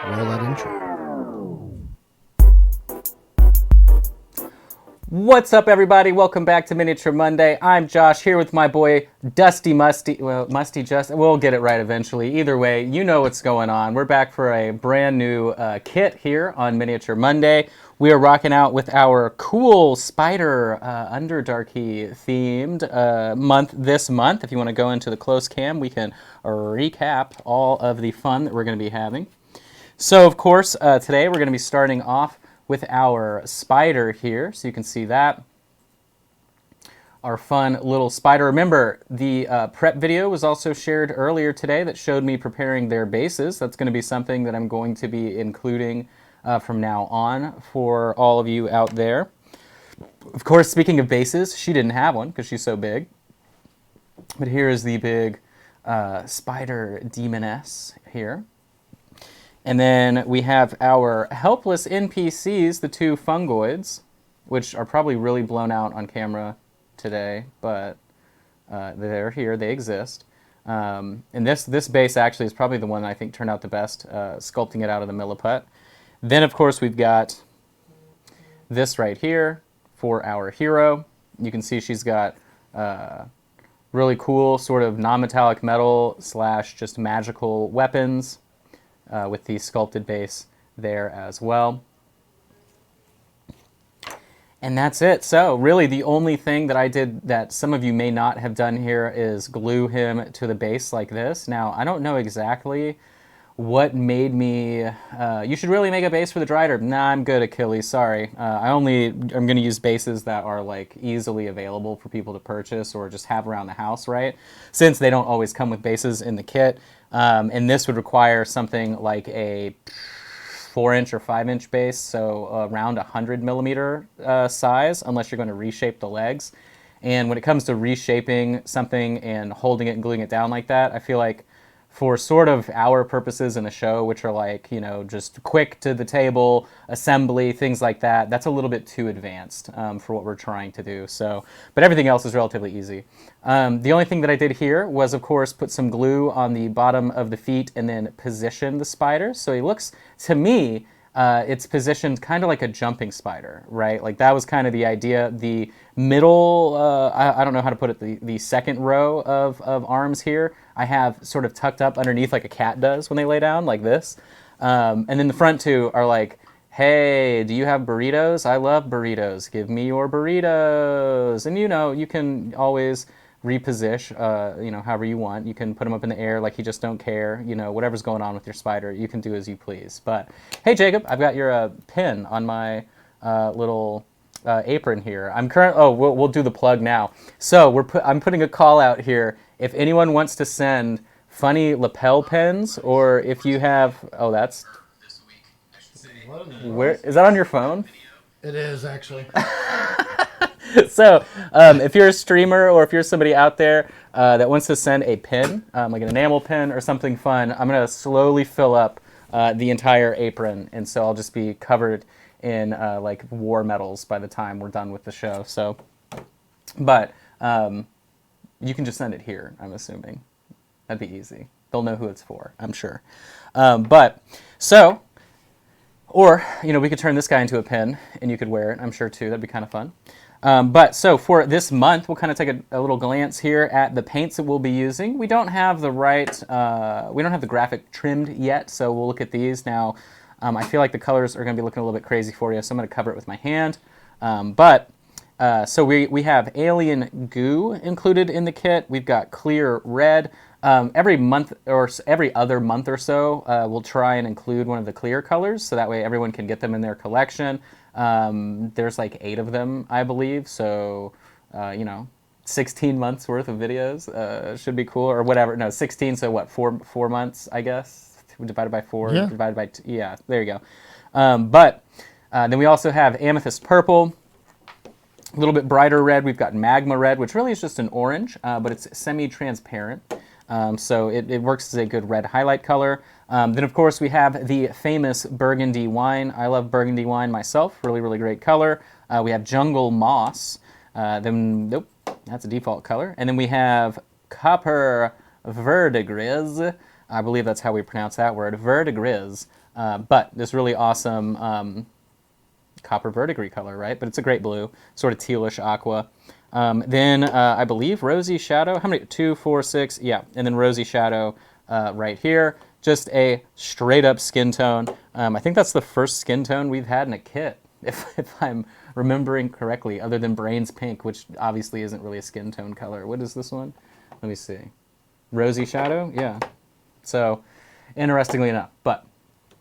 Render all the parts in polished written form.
Roll that intro. What's up, everybody? Welcome back to Miniature Monday. I'm Josh here with my boy Dusty Musty. Well, Musty just. We'll get it right eventually. Either way, you know what's going on. We're back for a brand new kit here on Miniature Monday. We are rocking out with our cool spider Underdarky themed month this month. If you want to go into the close cam, we can recap all of the fun that we're going to be having. So, of course, today we're going to be starting off with our spider here, so you can see that. Our fun little spider. Remember, the prep video was also shared earlier today that showed me preparing their bases. That's going to be something that I'm going to be including from now on for all of you out there. Of course, speaking of bases, she didn't have one because she's so big. But here is the big spider demoness here. And then we have our helpless NPCs, the two fungoids, which are probably really blown out on camera today, but they're here, they exist. And this base actually is probably the one that I think turned out the best, sculpting it out of the milliput. Then, of course, we've got this right here for our hero. You can see she's got really cool sort of non-metallic metal / just magical weapons. With the sculpted base there as well. And that's it. So really the only thing that I did that some of you may not have done here is glue him to the base like this. Now, I don't know exactly what made me... you should really make a base for the Drider. Nah, I'm good, Achilles, sorry. I'm going to use bases that are like easily available for people to purchase or just have around the house, right? Since they don't always come with bases in the kit. And this would require something like a 4-inch or 5-inch base, so around 100 millimeter size, unless you're going to reshape the legs. And when it comes to reshaping something and holding it and gluing it down like that, I feel like for sort of our purposes in the show, which are like, you know, just quick to the table, assembly, things like that, that's a little bit too advanced for what we're trying to do. So, but everything else is relatively easy. The only thing that I did here was, of course, put some glue on the bottom of the feet and then position the spider. So he looks, to me, it's positioned kind of like a jumping spider, right? Like that was kind of the idea. The middle, I don't know how to put it, the second row of arms here, I have sort of tucked up underneath like a cat does when they lay down, like this. And then the front two are like, hey, do you have burritos? I love burritos. Give me your burritos. And you know, you can always reposition, you know, however you want. You can put them up in the air like you just don't care. You know, whatever's going on with your spider, you can do as you please. But hey, Jacob, I've got your pin on my little apron here. I'm oh, we'll do the plug now. So I'm putting a call out here. If anyone wants to send funny lapel pins, or if you have, oh, that's where is that on your phone? It is, actually. So, if you're a streamer or if you're somebody out there that wants to send a pin, like an enamel pin or something fun, I'm going to slowly fill up the entire apron. And so I'll just be covered in like war medals by the time we're done with the show. So, but you can just send it here, I'm assuming. That'd be easy. They'll know who it's for, I'm sure. But, so... Or, you know, we could turn this guy into a pin, and you could wear it, I'm sure, too. That'd be kind of fun. But, so, for this month, we'll kind of take a little glance here at the paints that we'll be using. We don't have the right, we don't have the graphic trimmed yet, so we'll look at these. Now, I feel like the colors are going to be looking a little bit crazy for you, so I'm going to cover it with my hand. So we have alien goo included in the kit. We've got clear red. Every month or every other month or so, we'll try and include one of the clear colors, so that way everyone can get them in their collection. There's like 8 of them, I believe, so, you know, 16 months worth of videos should be cool, or whatever. No, 16, so what, 4 months, I guess, divided by 4, yeah. divided by 2, yeah, there you go. Then we also have amethyst purple. A little bit brighter red, we've got magma red, which really is just an orange, but it's semi-transparent. So it works as a good red highlight color. Then, of course, we have the famous burgundy wine. I love burgundy wine myself. Really, really great color. We have jungle moss. Nope, that's a default color. And then we have copper verdigris. I believe that's how we pronounce that word, verdigris. But this really awesome copper verdigris color, right? But it's a great blue, sort of tealish aqua. Then I believe Rosy Shadow. How many? 2, 4, 6. Yeah, and then Rosy Shadow right here. Just a straight up skin tone. I think that's the first skin tone we've had in a kit, if I'm remembering correctly, other than Brains Pink, which obviously isn't really a skin tone color. What is this one? Let me see. Rosy Shadow? Yeah. So, interestingly enough. But,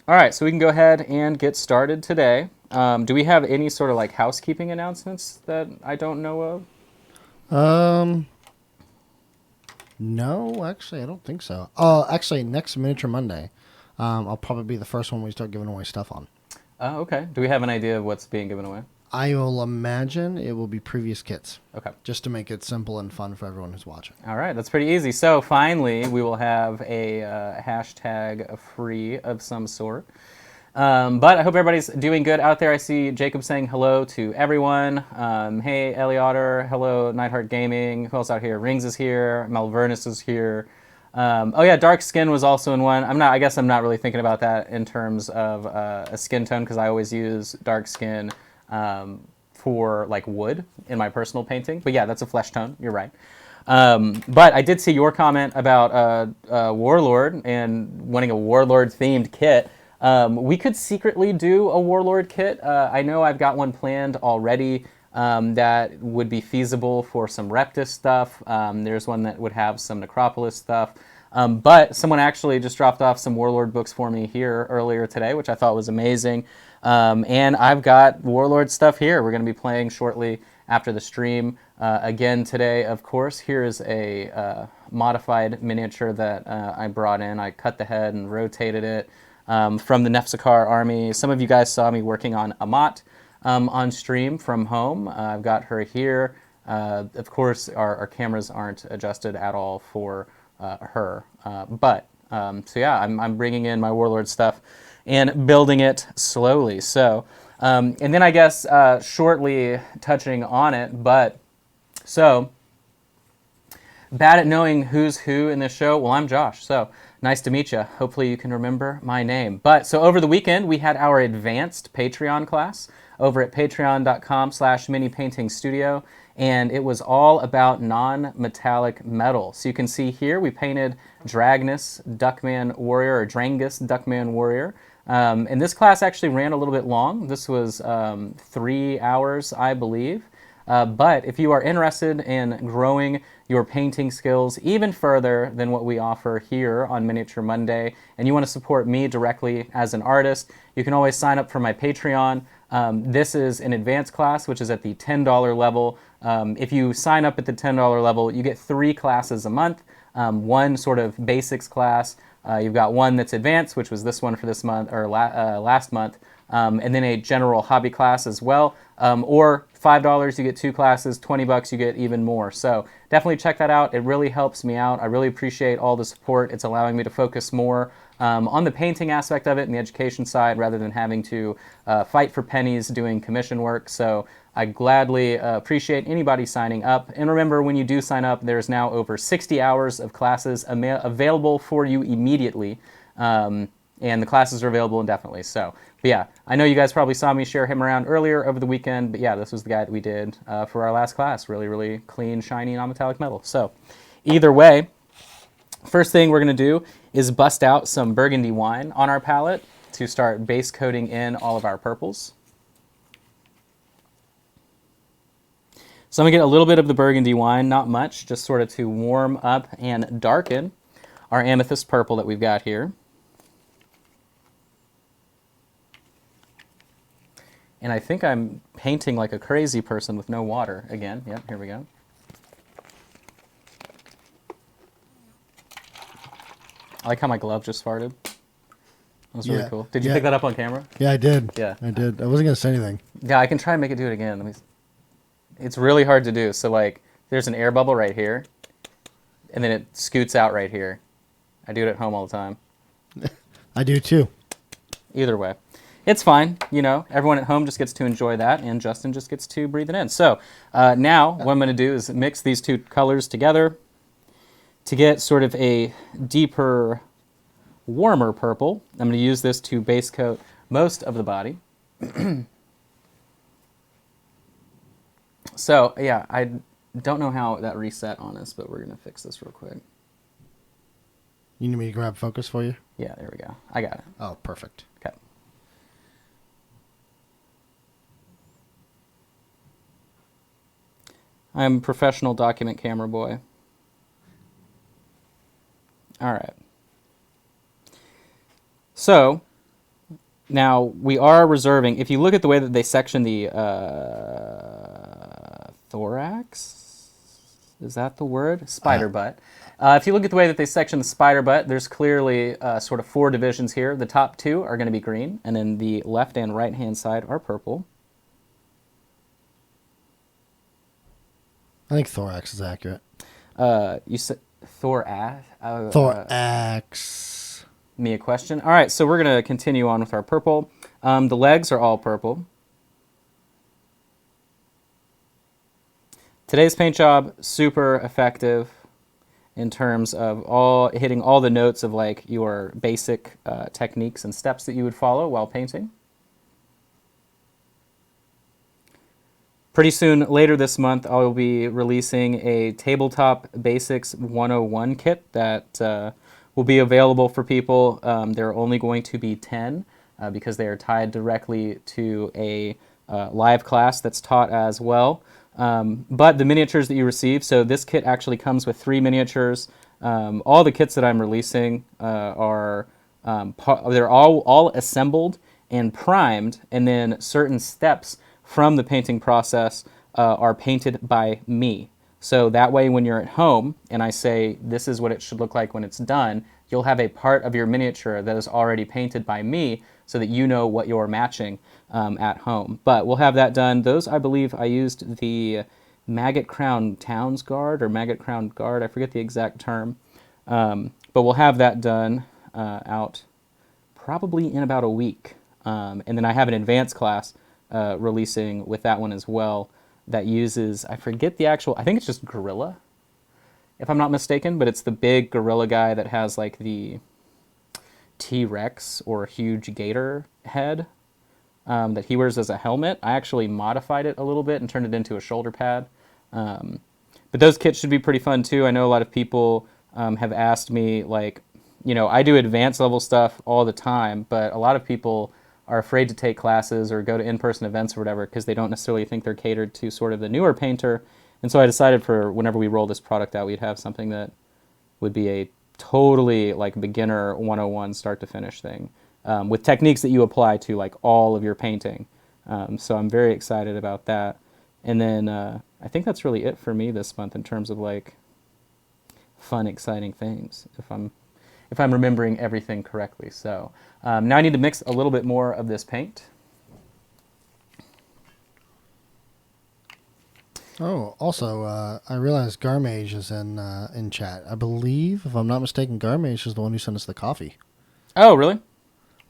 all right, so we can go ahead and get started today. Do we have any sort of like housekeeping announcements that I don't know of? No, actually, I don't think so. Actually, next Miniature Monday, I'll probably be the first one we start giving away stuff on. Oh, okay. Do we have an idea of what's being given away? I will imagine it will be previous kits. Okay. Just to make it simple and fun for everyone who's watching. All right, that's pretty easy. So finally, we will have a hashtag free of some sort. But I hope everybody's doing good out there. I see Jacob saying hello to everyone. Hey, Eliotter. Hello, Nightheart Gaming. Who else out here? Rings is here. Malvernus is here. Oh yeah, dark skin was also in one. I guess I'm not really thinking about that in terms of a skin tone because I always use dark skin for like wood in my personal painting. But yeah, that's a flesh tone. You're right. But I did see your comment about Warlord and wanting a Warlord themed kit. We could secretly do a Warlord kit. I know I've got one planned already that would be feasible for some Reptus stuff. There's one that would have some Necropolis stuff. But someone actually just dropped off some Warlord books for me here earlier today, which I thought was amazing. And I've got Warlord stuff here. We're going to be playing shortly after the stream. Again today, of course, here is a modified miniature that I brought in. I cut the head and rotated it. From the Nefzakar army. Some of you guys saw me working on Amat on stream from home. I've got her here. Of course, our cameras aren't adjusted at all for her. So yeah, I'm bringing in my Warlord stuff and building it slowly. So, and then I guess shortly touching on it, so bad at knowing who's who in this show. Well, I'm Josh, so nice to meet you. Hopefully you can remember my name. So over the weekend, we had our advanced Patreon class over at patreon.com/minipaintingstudio, and it was all about non-metallic metal. So you can see here, we painted Dragnus Duckman Warrior, or Drangus Duckman Warrior. And this class actually ran a little bit long. This was 3 hours, I believe. But if you are interested in growing your painting skills even further than what we offer here on Miniature Monday, and you want to support me directly as an artist, you can always sign up for my Patreon. This is an advanced class, which is at the $10 level. If you sign up at the $10 level, you get 3 classes a month. One sort of basics class. You've got one that's advanced, which was this one for this month, or last month. And then a general hobby class as well. Or $5 you get 2 classes, $20 you get even more. So definitely check that out. It really helps me out. I really appreciate all the support. It's allowing me to focus more on the painting aspect of it and the education side rather than having to fight for pennies doing commission work. So I gladly appreciate anybody signing up. And remember, when you do sign up, there's now over 60 hours of classes available for you immediately. And the classes are available indefinitely. So, but yeah, I know you guys probably saw me share him around earlier over the weekend, but yeah, this was the guy that we did for our last class. Really, really clean, shiny, non-metallic metal. So, either way, first thing we're going to do is bust out some burgundy wine on our palette to start base coating in all of our purples. So I'm going to get a little bit of the burgundy wine, not much, just sort of to warm up and darken our amethyst purple that we've got here. And I think I'm painting like a crazy person with no water again. Yep, here we go. I like how my glove just farted. That was really cool. Did you pick that up on camera? Yeah, I did. Yeah. I did. I wasn't going to say anything. Yeah, I can try and make it do it again. It's really hard to do. So, like, there's an air bubble right here, and then it scoots out right here. I do it at home all the time. I do, too. Either way. It's fine, you know, everyone at home just gets to enjoy that, and Justin just gets to breathe it in. So now what I'm going to do is mix these two colors together to get sort of a deeper warmer purple. I'm going to use this to base coat most of the body. So, yeah, I don't know how that reset on us, but we're going to fix this real quick. You need me to grab focus for you? Yeah, there we go. I got it. Oh, perfect. Okay. I'm a professional document camera boy. All right. So, now we are reserving, if you look at the way that they section the thorax, is that the word? Spider butt. If you look at the way that they section the spider butt, there's clearly sort of 4 divisions here. The top 2 are going to be green, and then the left and right hand side are purple. I think thorax is accurate. You said thorax? Thorax. Me a question. All right, so we're going to continue on with our purple. The legs are all purple. Today's paint job, super effective in terms of hitting all the notes of like your basic techniques and steps that you would follow while painting. Pretty soon, later this month, I will be releasing a Tabletop Basics 101 kit that will be available for people. There are only going to be 10 because they are tied directly to a live class that's taught as well. But the miniatures that you receive, so this kit actually comes with 3 miniatures. All the kits that I'm releasing are they're all assembled and primed, and then certain steps from the painting process are painted by me. So that way when you're at home and I say this is what it should look like when it's done, you'll have a part of your miniature that is already painted by me so that you know what you're matching at home. But we'll have that done. Those, I believe, I used the Maggot Crown Towns Guard or Maggot Crown Guard. I forget the exact term. But we'll have that done out probably in about a week. And then I have an advanced class releasing with that one as well that uses, I forget the actual, I think it's just gorilla, if I'm not mistaken, but it's the big gorilla guy that has like the T-Rex or huge gator head that he wears as a helmet. I actually modified it a little bit and turned it into a shoulder pad. But those kits should be pretty fun too. I know a lot of people have asked me, like, you know, I do advanced level stuff all the time, but a lot of people are afraid to take classes or go to in-person events or whatever because they don't necessarily think they're catered to sort of the newer painter. And so I decided for whenever we roll this product out, we'd have something that would be a totally like beginner 101 start to finish thing with techniques that you apply to like all of your painting. So I'm very excited about that. And then I think that's really it for me this month in terms of like fun, exciting things, if I'm remembering everything correctly. So now I need to mix a little bit more of this paint. Oh, also, I realized Garmage is in chat. I believe, if I'm not mistaken, Garmage is the one who sent us the coffee. Oh, really?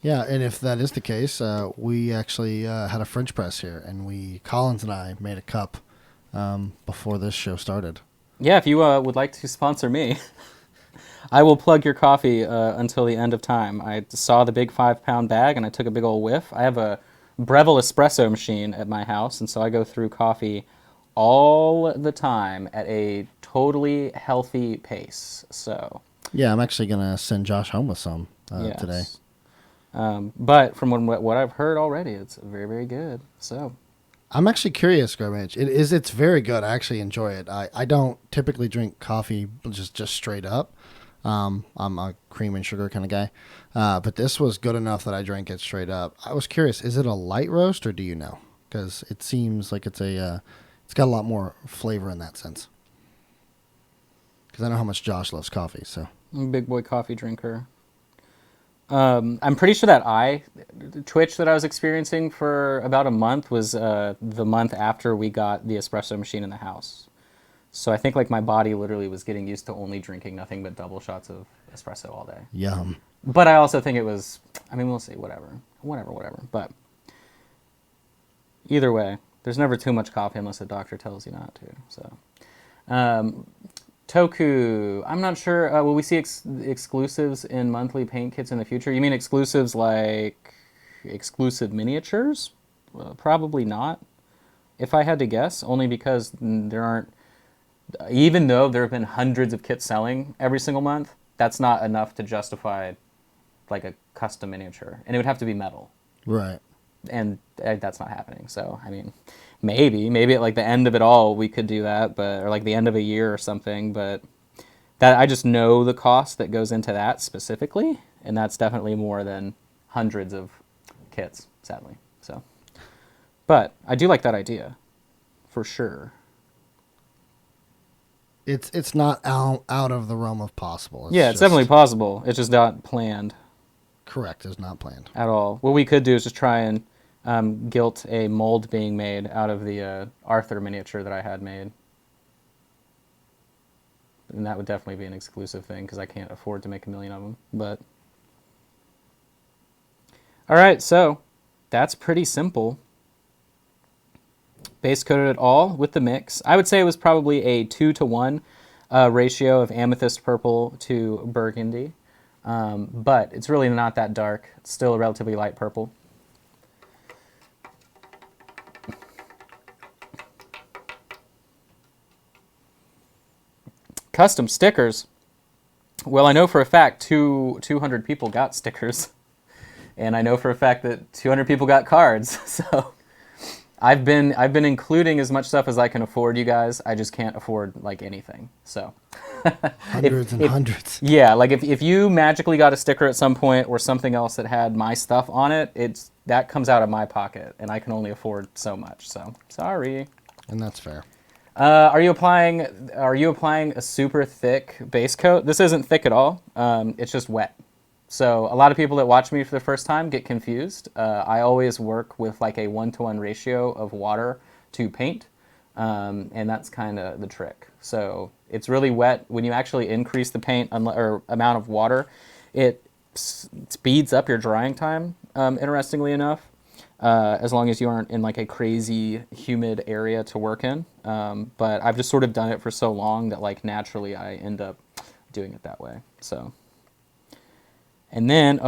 Yeah, and if that is the case, we actually had a French press here, and Collins and I made a cup before this show started. Yeah, if you would like to sponsor me, I will plug your coffee until the end of time. I saw the big 5-pound bag, and I took a big old whiff. I have a Breville espresso machine at my house, and so I go through coffee all the time at a totally healthy pace. So yeah, I'm actually gonna send Josh home with some yes. today. But from what I've heard already, it's very, very good. So I'm actually curious, Garmage. It's very good. I actually enjoy it. I don't typically drink coffee just straight up. I'm a cream and sugar kind of guy. But this was good enough that I drank it straight up. I was curious, is it a light roast or do you know? Because it seems like it's got a lot more flavor in that sense. Because I know how much Josh loves coffee. So I'm a big boy coffee drinker. I'm pretty sure that eye twitch that I was experiencing for about a month was the month after we got the espresso machine in the house. So I think like my body literally was getting used to only drinking nothing but double shots of espresso all day. yum. But I also think it was, I mean, we'll see, whatever. But either way, there's never too much coffee unless a doctor tells you not to. So Toku. I'm not sure. Will we see exclusives in monthly paint kits in the future? You mean exclusives like exclusive miniatures? Probably not. If I had to guess, only because there aren't. Even though there have been hundreds of kits selling every single month, that's not enough to justify like a custom miniature, and it would have to be metal. Right. And that's not happening. So I mean, maybe at like the end of it all we could do that, but or like the end of a year or something. But that I just know the cost that goes into that specifically, and that's definitely more than hundreds of kits, sadly. So, but I do like that idea, for sure. It's not out of the realm of possible. Yeah, it's definitely possible. It's just not planned. Correct. It's not planned at all. What we could do is just try and guilt a mold being made out of the Arthur miniature that I had made. And that would definitely be an exclusive thing because I can't afford to make a million of them. But all right, so that's pretty simple. Base coated it all with the mix. I would say it was probably a 2-to-1 ratio of amethyst purple to burgundy. But it's really not that dark. It's still a relatively light purple. Custom stickers. Well, I know for a fact 200 people got stickers. And I know for a fact that 200 people got cards. So I've been including as much stuff as I can afford, you guys. I just can't afford like anything. So hundreds and hundreds. Yeah, like if you magically got a sticker at some point or something else that had my stuff on it, that comes out of my pocket, and I can only afford so much. So sorry. And that's fair. Are you applying a super thick base coat? This isn't thick at all. It's just wet. So a lot of people that watch me for the first time get confused. I always work with like a 1-to-1 ratio of water to paint, and that's kind of the trick. So it's really wet. When you actually increase the paint or amount of water, it speeds up your drying time, interestingly enough, as long as you aren't in like a crazy humid area to work in. But I've just sort of done it for so long that like naturally I end up doing it that way. So. And then,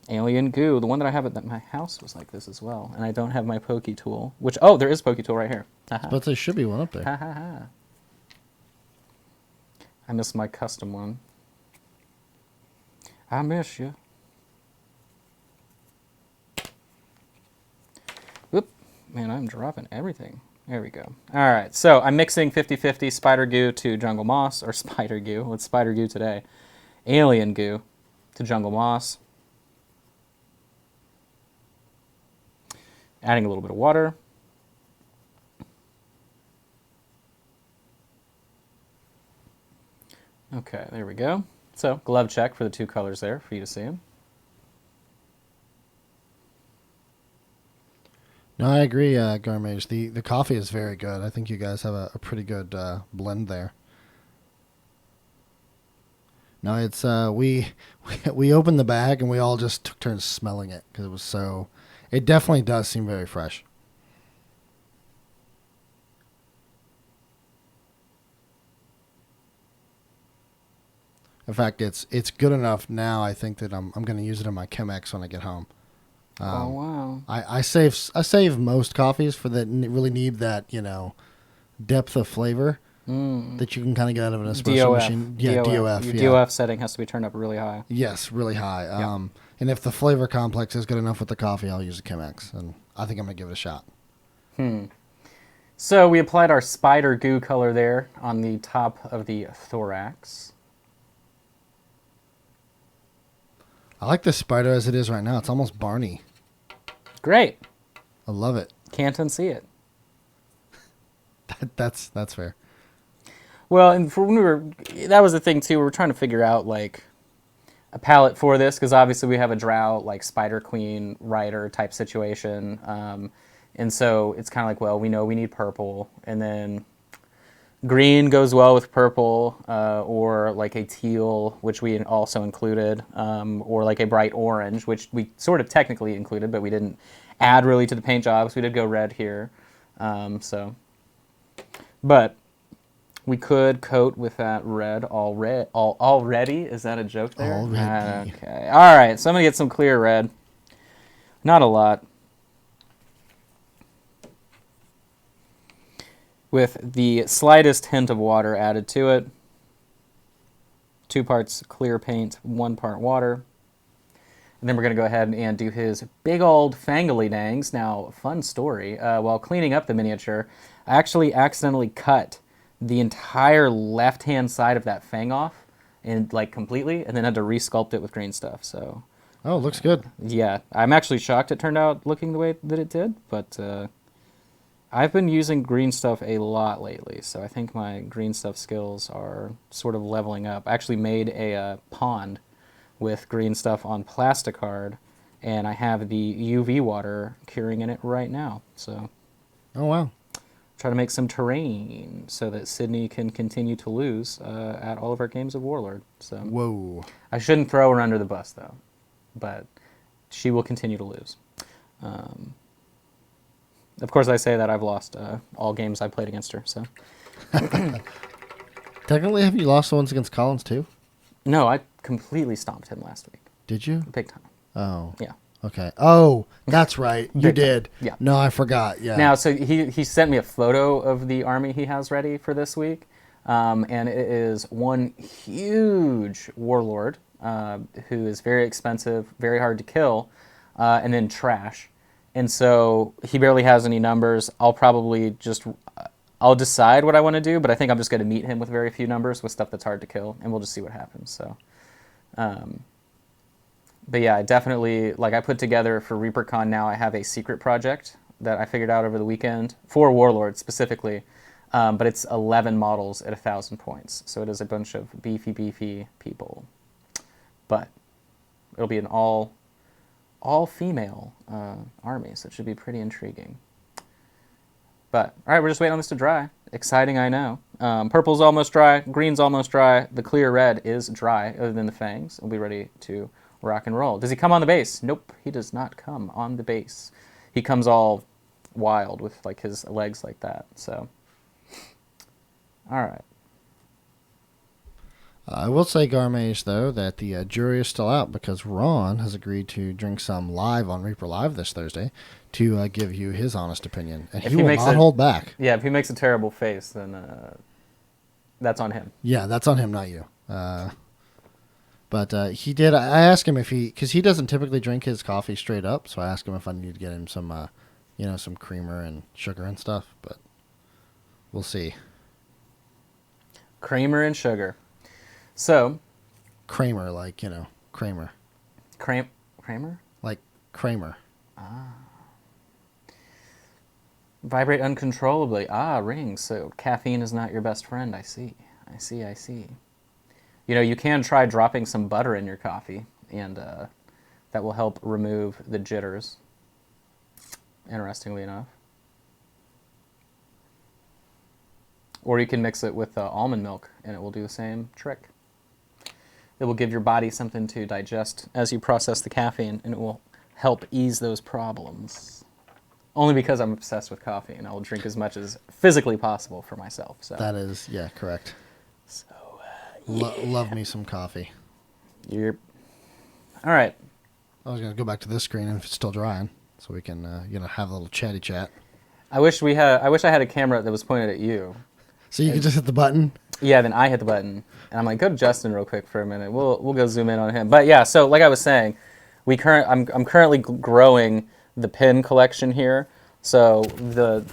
alien goo. The one that I have at my house was like this as well. And I don't have my pokey tool, which, there is a pokey tool right here. But there should be one up there. Ha ha ha. I miss my custom one. I miss you. Whoop. Man, I'm dropping everything. There we go. All right, so I'm mixing 50-50 spider goo to jungle moss, or spider goo. What's spider goo today? Alien goo to jungle moss. Adding a little bit of water. Okay, there we go. So glove check for the two colors there for you to see them. No, I agree, Garmage. The coffee is very good. I think you guys have a pretty good blend there. No, it's we opened the bag and we all just took turns smelling it because it was so. It definitely does seem very fresh. In fact, it's good enough now. I think that I'm going to use it in my Chemex when I get home. Oh wow! I save most coffees for that really need that depth of flavor that you can kind of get out of an espresso machine. Yeah, DOF. Your DOF setting has to be turned up really high. Yes, really high. Yeah. And if the flavor complex is good enough with the coffee, I'll use a Chemex, and I think I'm gonna give it a shot. So we applied our spider goo color there on the top of the thorax. I like the spider as it is right now. It's almost Barney. Great. I love it. Can't unsee it. That's fair. Well, and for when that was the thing too. We were trying to figure out like a palette for this because obviously we have a drought like Spider Queen Rider type situation, and so it's kind of like, well, we know we need purple, and then green goes well with purple, or like a teal, which we also included, or like a bright orange, which we sort of technically included, but we didn't add really to the paint job, so we did go red here. But We could coat with that red already. Is that a joke there? Already. Okay. All right. So I'm going to get some clear red. Not a lot. With the slightest hint of water added to it. 2 parts clear paint, 1 part water. And then we're going to go ahead and do his big old fangly dangs. Now, fun story. While cleaning up the miniature, I actually accidentally cut the entire left-hand side of that fang off, and like completely, and then had to resculpt it with green stuff. So, Oh, it looks good. yeah, I'm actually shocked it turned out looking the way that it did. But I've been using green stuff a lot lately, so I think my green stuff skills are sort of leveling up. I actually made a pond with green stuff on Plasticard, and I have the UV water curing in it right now. So, Oh, wow. try to make some terrain so that Sydney can continue to lose at all of our games of Warlord. So, Whoa. I shouldn't throw her under the bus though, but she will continue to lose. Of course, I say that I've lost all games I played against her. So, Technically, have you lost the ones against Collins, too? no, I completely stomped him last week, Did you? big time. Oh. Yeah. Okay. Oh, that's right. You Big time. did. Yeah. No, I forgot. Yeah. Now, so he sent me a photo of the army he has ready for this week, and it is one huge warlord who is very expensive, very hard to kill, and then trash. And so he barely has any numbers. I'll decide what I want to do, but I think I'm just going to meet him with very few numbers with stuff that's hard to kill, and we'll just see what happens. So, but yeah, I definitely, like, I put together for ReaperCon now, I have a secret project that I figured out over the weekend for Warlord specifically, but it's 11 models at 1,000 points. So it is a bunch of beefy people. But it'll be an all-female army, so it should be pretty intriguing. But, all right, we're just waiting on this to dry. Exciting, I know. Purple's almost dry. Green's almost dry. The clear red is dry, other than the fangs. We'll be ready to rock and roll. Does he come on the base? Nope, he does not come on the base. He comes all wild with, like, his legs like that. So, all right. I will say, Garmage, though, that the jury is still out because Ron has agreed to drink some live on Reaper Live this Thursday to give you his honest opinion. And he will not hold back. Yeah, if he makes a terrible face, then that's on him. Yeah, that's on him, not you. But he did. I asked him if because he doesn't typically drink his coffee straight up, so I asked him if I need to get him some, some creamer and sugar and stuff. But we'll see. Creamer and sugar. So, Kramer, like, Kramer. Kramer? Like Kramer. Vibrate uncontrollably. Rings. So caffeine is not your best friend. I see. You can try dropping some butter in your coffee, and that will help remove the jitters, interestingly enough. Or you can mix it with almond milk, and it will do the same trick. It will give your body something to digest as you process the caffeine, and it will help ease those problems. Only because I'm obsessed with coffee, and I will drink as much as physically possible for myself. So That is, correct. So, love me some coffee. All right. I was going to go back to this screen if it's still drying, so we can, have a little chatty chat. I wish I had a camera that was pointed at you. So you could just hit the button? Yeah, then I hit the button, and I'm like, go to Justin real quick for a minute. We'll go zoom in on him. But yeah, so like I was saying, I'm currently growing the pin collection here. So the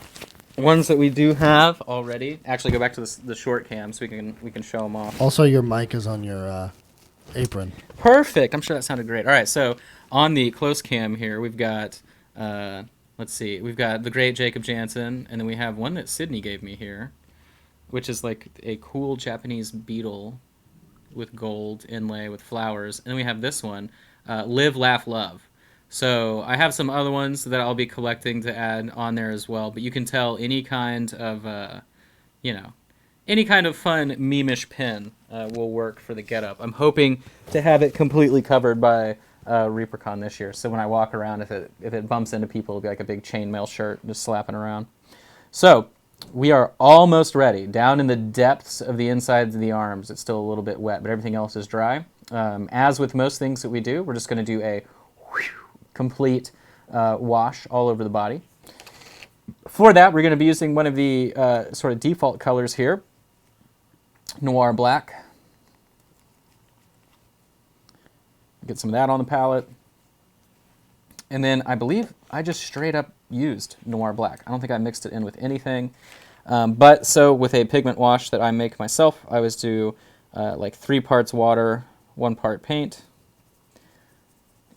ones that we do have already, actually go back to the short cam so we can show them off. Also, your mic is on your apron. Perfect. I'm sure that sounded great. All right, so on the close cam here, we've got let's see, we've got the great Jacob Jansen, and then we have one that Sydney gave me here, which is like a cool Japanese beetle with gold inlay with flowers. And then we have this one, Live, Laugh, Love. So I have some other ones that I'll be collecting to add on there as well. But you can tell any kind of, any kind of fun meme-ish pin will work for the getup. I'm hoping to have it completely covered by ReaperCon this year. So when I walk around, if it bumps into people, it'll be like a big chainmail shirt just slapping around. So We are almost ready. Down in the depths of the insides of the arms, it's still a little bit wet, but everything else is dry. As with most things that we do, we're just going to do a complete wash all over the body. For that, we're going to be using one of the sort of default colors here, Noir Black. Get some of that on the palette. And then I believe I just straight up used Noir Black. I don't think I mixed it in with anything. But so with a pigment wash that I make myself, I always do like 3 parts water, 1 part paint.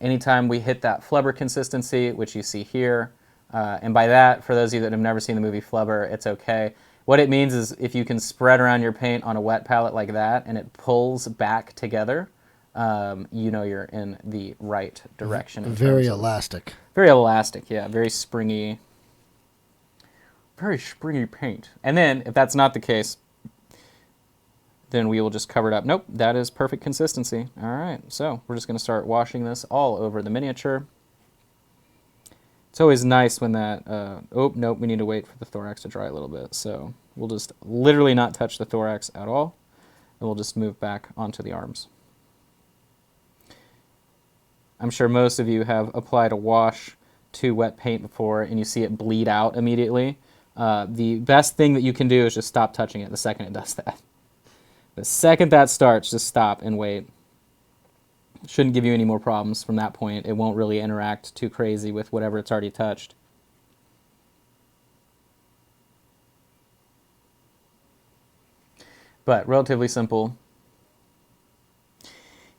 Anytime we hit that flubber consistency, which you see here, and by that, for those of you that have never seen the movie Flubber, it's okay. What it means is if you can spread around your paint on a wet palette like that and it pulls back together, you know you're in the right direction. Very elastic. Very elastic, yeah. Very springy paint. And then, if that's not the case, then we will just cover it up. Nope, that is perfect consistency. All right, so we're just going to start washing this all over the miniature. It's always nice when that, oh, nope, we need to wait for the thorax to dry a little bit. So we'll just literally not touch the thorax at all, and we'll just move back onto the arms. I'm sure most of you have applied a wash to wet paint before and you see it bleed out immediately. The best thing that you can do is just stop touching it the second it does that. The second that starts, just stop and wait. Shouldn't give you any more problems from that point. It won't really interact too crazy with whatever it's already touched. But relatively simple.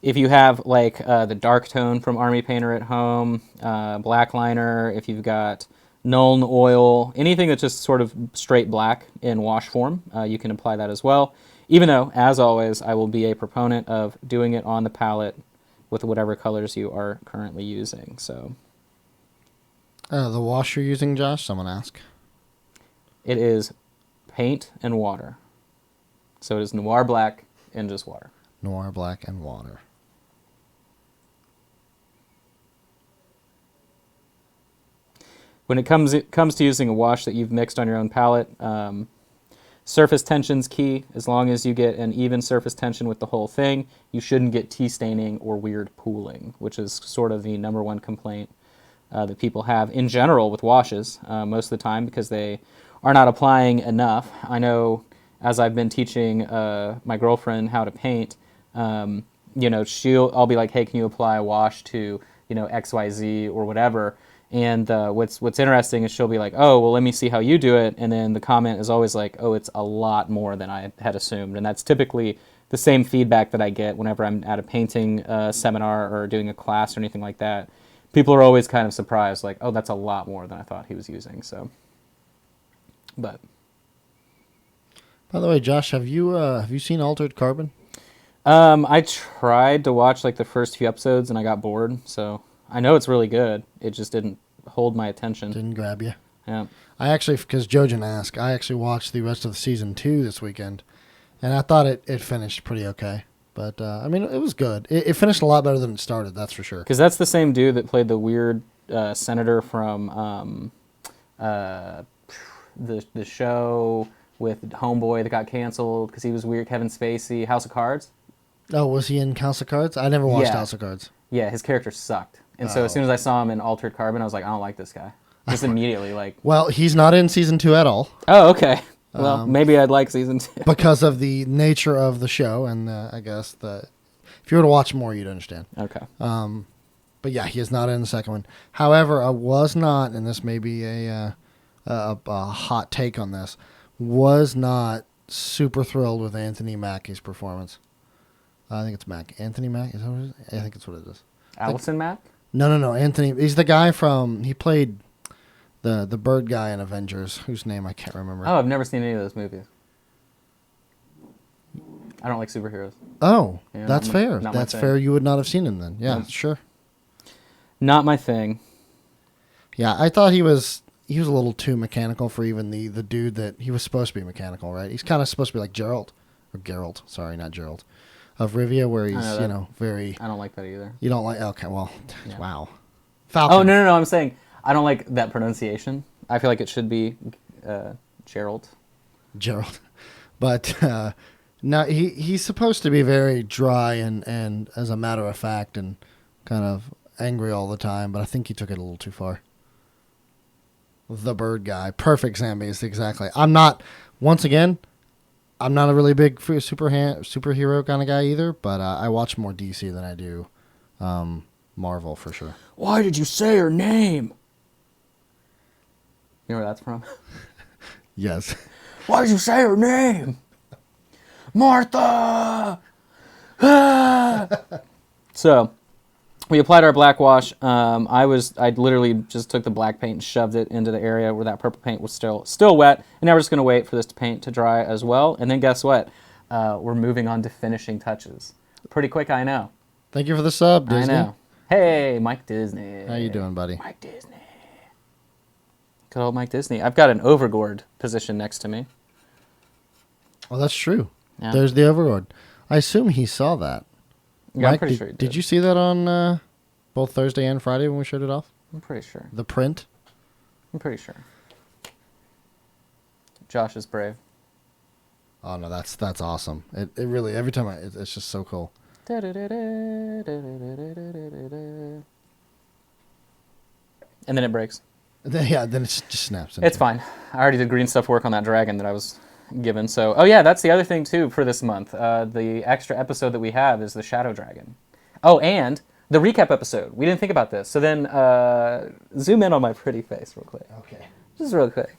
If you have like the dark tone from Army Painter at home, black liner, if you've got Nuln oil, anything that's just sort of straight black in wash form, you can apply that as well. Even though, as always, I will be a proponent of doing it on the palette with whatever colors you are currently using. So, the wash you're using, Josh? Someone asked. It is paint and water. So it is Noir Black and just water. Noir Black and water. When it comes to using a wash that you've mixed on your own palette, surface tension's key. As long as you get an even surface tension with the whole thing, you shouldn't get tea staining or weird pooling, which is sort of the #1 complaint that people have in general with washes most of the time because they are not applying enough. I know as I've been teaching my girlfriend how to paint, you know, I'll be like, hey, can you apply a wash to, you know, XYZ or whatever? And what's interesting is she'll be like, oh, well, let me see how you do it. And then the comment is always like, oh, it's a lot more than I had assumed. And that's typically the same feedback that I get whenever I'm at a painting seminar or doing a class or anything like that. People are always kind of surprised, like, oh, that's a lot more than I thought he was using. So, but. By the way, Josh, have you seen Altered Carbon? I tried to watch like the first few episodes and I got bored. So I know it's really good. It just didn't hold my attention. Didn't grab you. Yeah. I actually, because Jojen asked, I actually watched the rest of season 2 this weekend, and I thought it finished pretty okay. But, I mean, it was good. It finished a lot better than it started, that's for sure. Because that's the same dude that played the weird senator from the show with Homeboy that got canceled because he was weird, Kevin Spacey, House of Cards. Oh, was he in House of Cards? I never watched House of Cards. Yeah, his character sucked. And so as soon as I saw him in Altered Carbon, I was like, I don't like this guy. Just immediately, like... Well, he's not in season 2 at all. Oh, okay. Well, maybe I'd like season 2. Because of the nature of the show, and I guess if you were to watch more, you'd understand. Okay. But yeah, he is not in the second one. However, I was not, and this may be a hot take on this, was not super thrilled with Anthony Mackie's performance. I think it's Mack. Anthony Mack? Is that what it is? I think it's what it is. Allison Mack? No. Anthony. He's the guy from... He played the bird guy in Avengers, whose name I can't remember. Oh, I've never seen any of those movies. I don't like superheroes. Oh, Yeah, that's fair. not my That's thing. fair. You would not have seen him then. Yeah, sure. Not my thing. Yeah, I thought he was a little too mechanical for even the dude that he was supposed to be mechanical, right? He's kind of supposed to be like Gerald. Or Geralt. Sorry, not Gerald. Of Rivia, where he's, very... I don't like that either. You don't like... Okay, well, Yeah. wow. Falcon. Oh, no, I'm saying I don't like that pronunciation. I feel like it should be Gerald. Gerald. But no, he's supposed to be very dry and as a matter of fact and kind of angry all the time, but I think he took it a little too far. The bird guy. Perfect Zambes, exactly. Once again, I'm not a really big superhero kind of guy either, but I watch more DC than I do Marvel for sure. Why did you say her name? You know where that's from? Yes. Why did you say her name? Martha! Ah! So, we applied our black wash. I literally just took the black paint and shoved it into the area where that purple paint was still wet. And now we're just going to wait for this paint to dry as well. And then guess what? We're moving on to finishing touches. Pretty quick, I know. Thank you for the sub, Disney. I know. Hey, Mike Disney. How you doing, buddy? Mike Disney. Good old Mike Disney. I've got an overgourd position next to me. Oh, that's true. Yeah. There's the overlord. I assume he saw that. Yeah, Mike, I'm pretty sure he did. Did you see that on both Thursday and Friday when we showed it off? I'm pretty sure. The print? I'm pretty sure. Josh is brave. Oh, no, that's awesome. It really, every time it's just so cool. And then it breaks. Then it just snaps. It's fine. I already did green stuff work on that dragon that I was given. So, oh yeah, that's the other thing too for this month. The extra episode that we have is the Shadow Dragon. Oh, and the recap episode. We didn't think about this. So then zoom in on my pretty face real quick. Okay. Just real quick.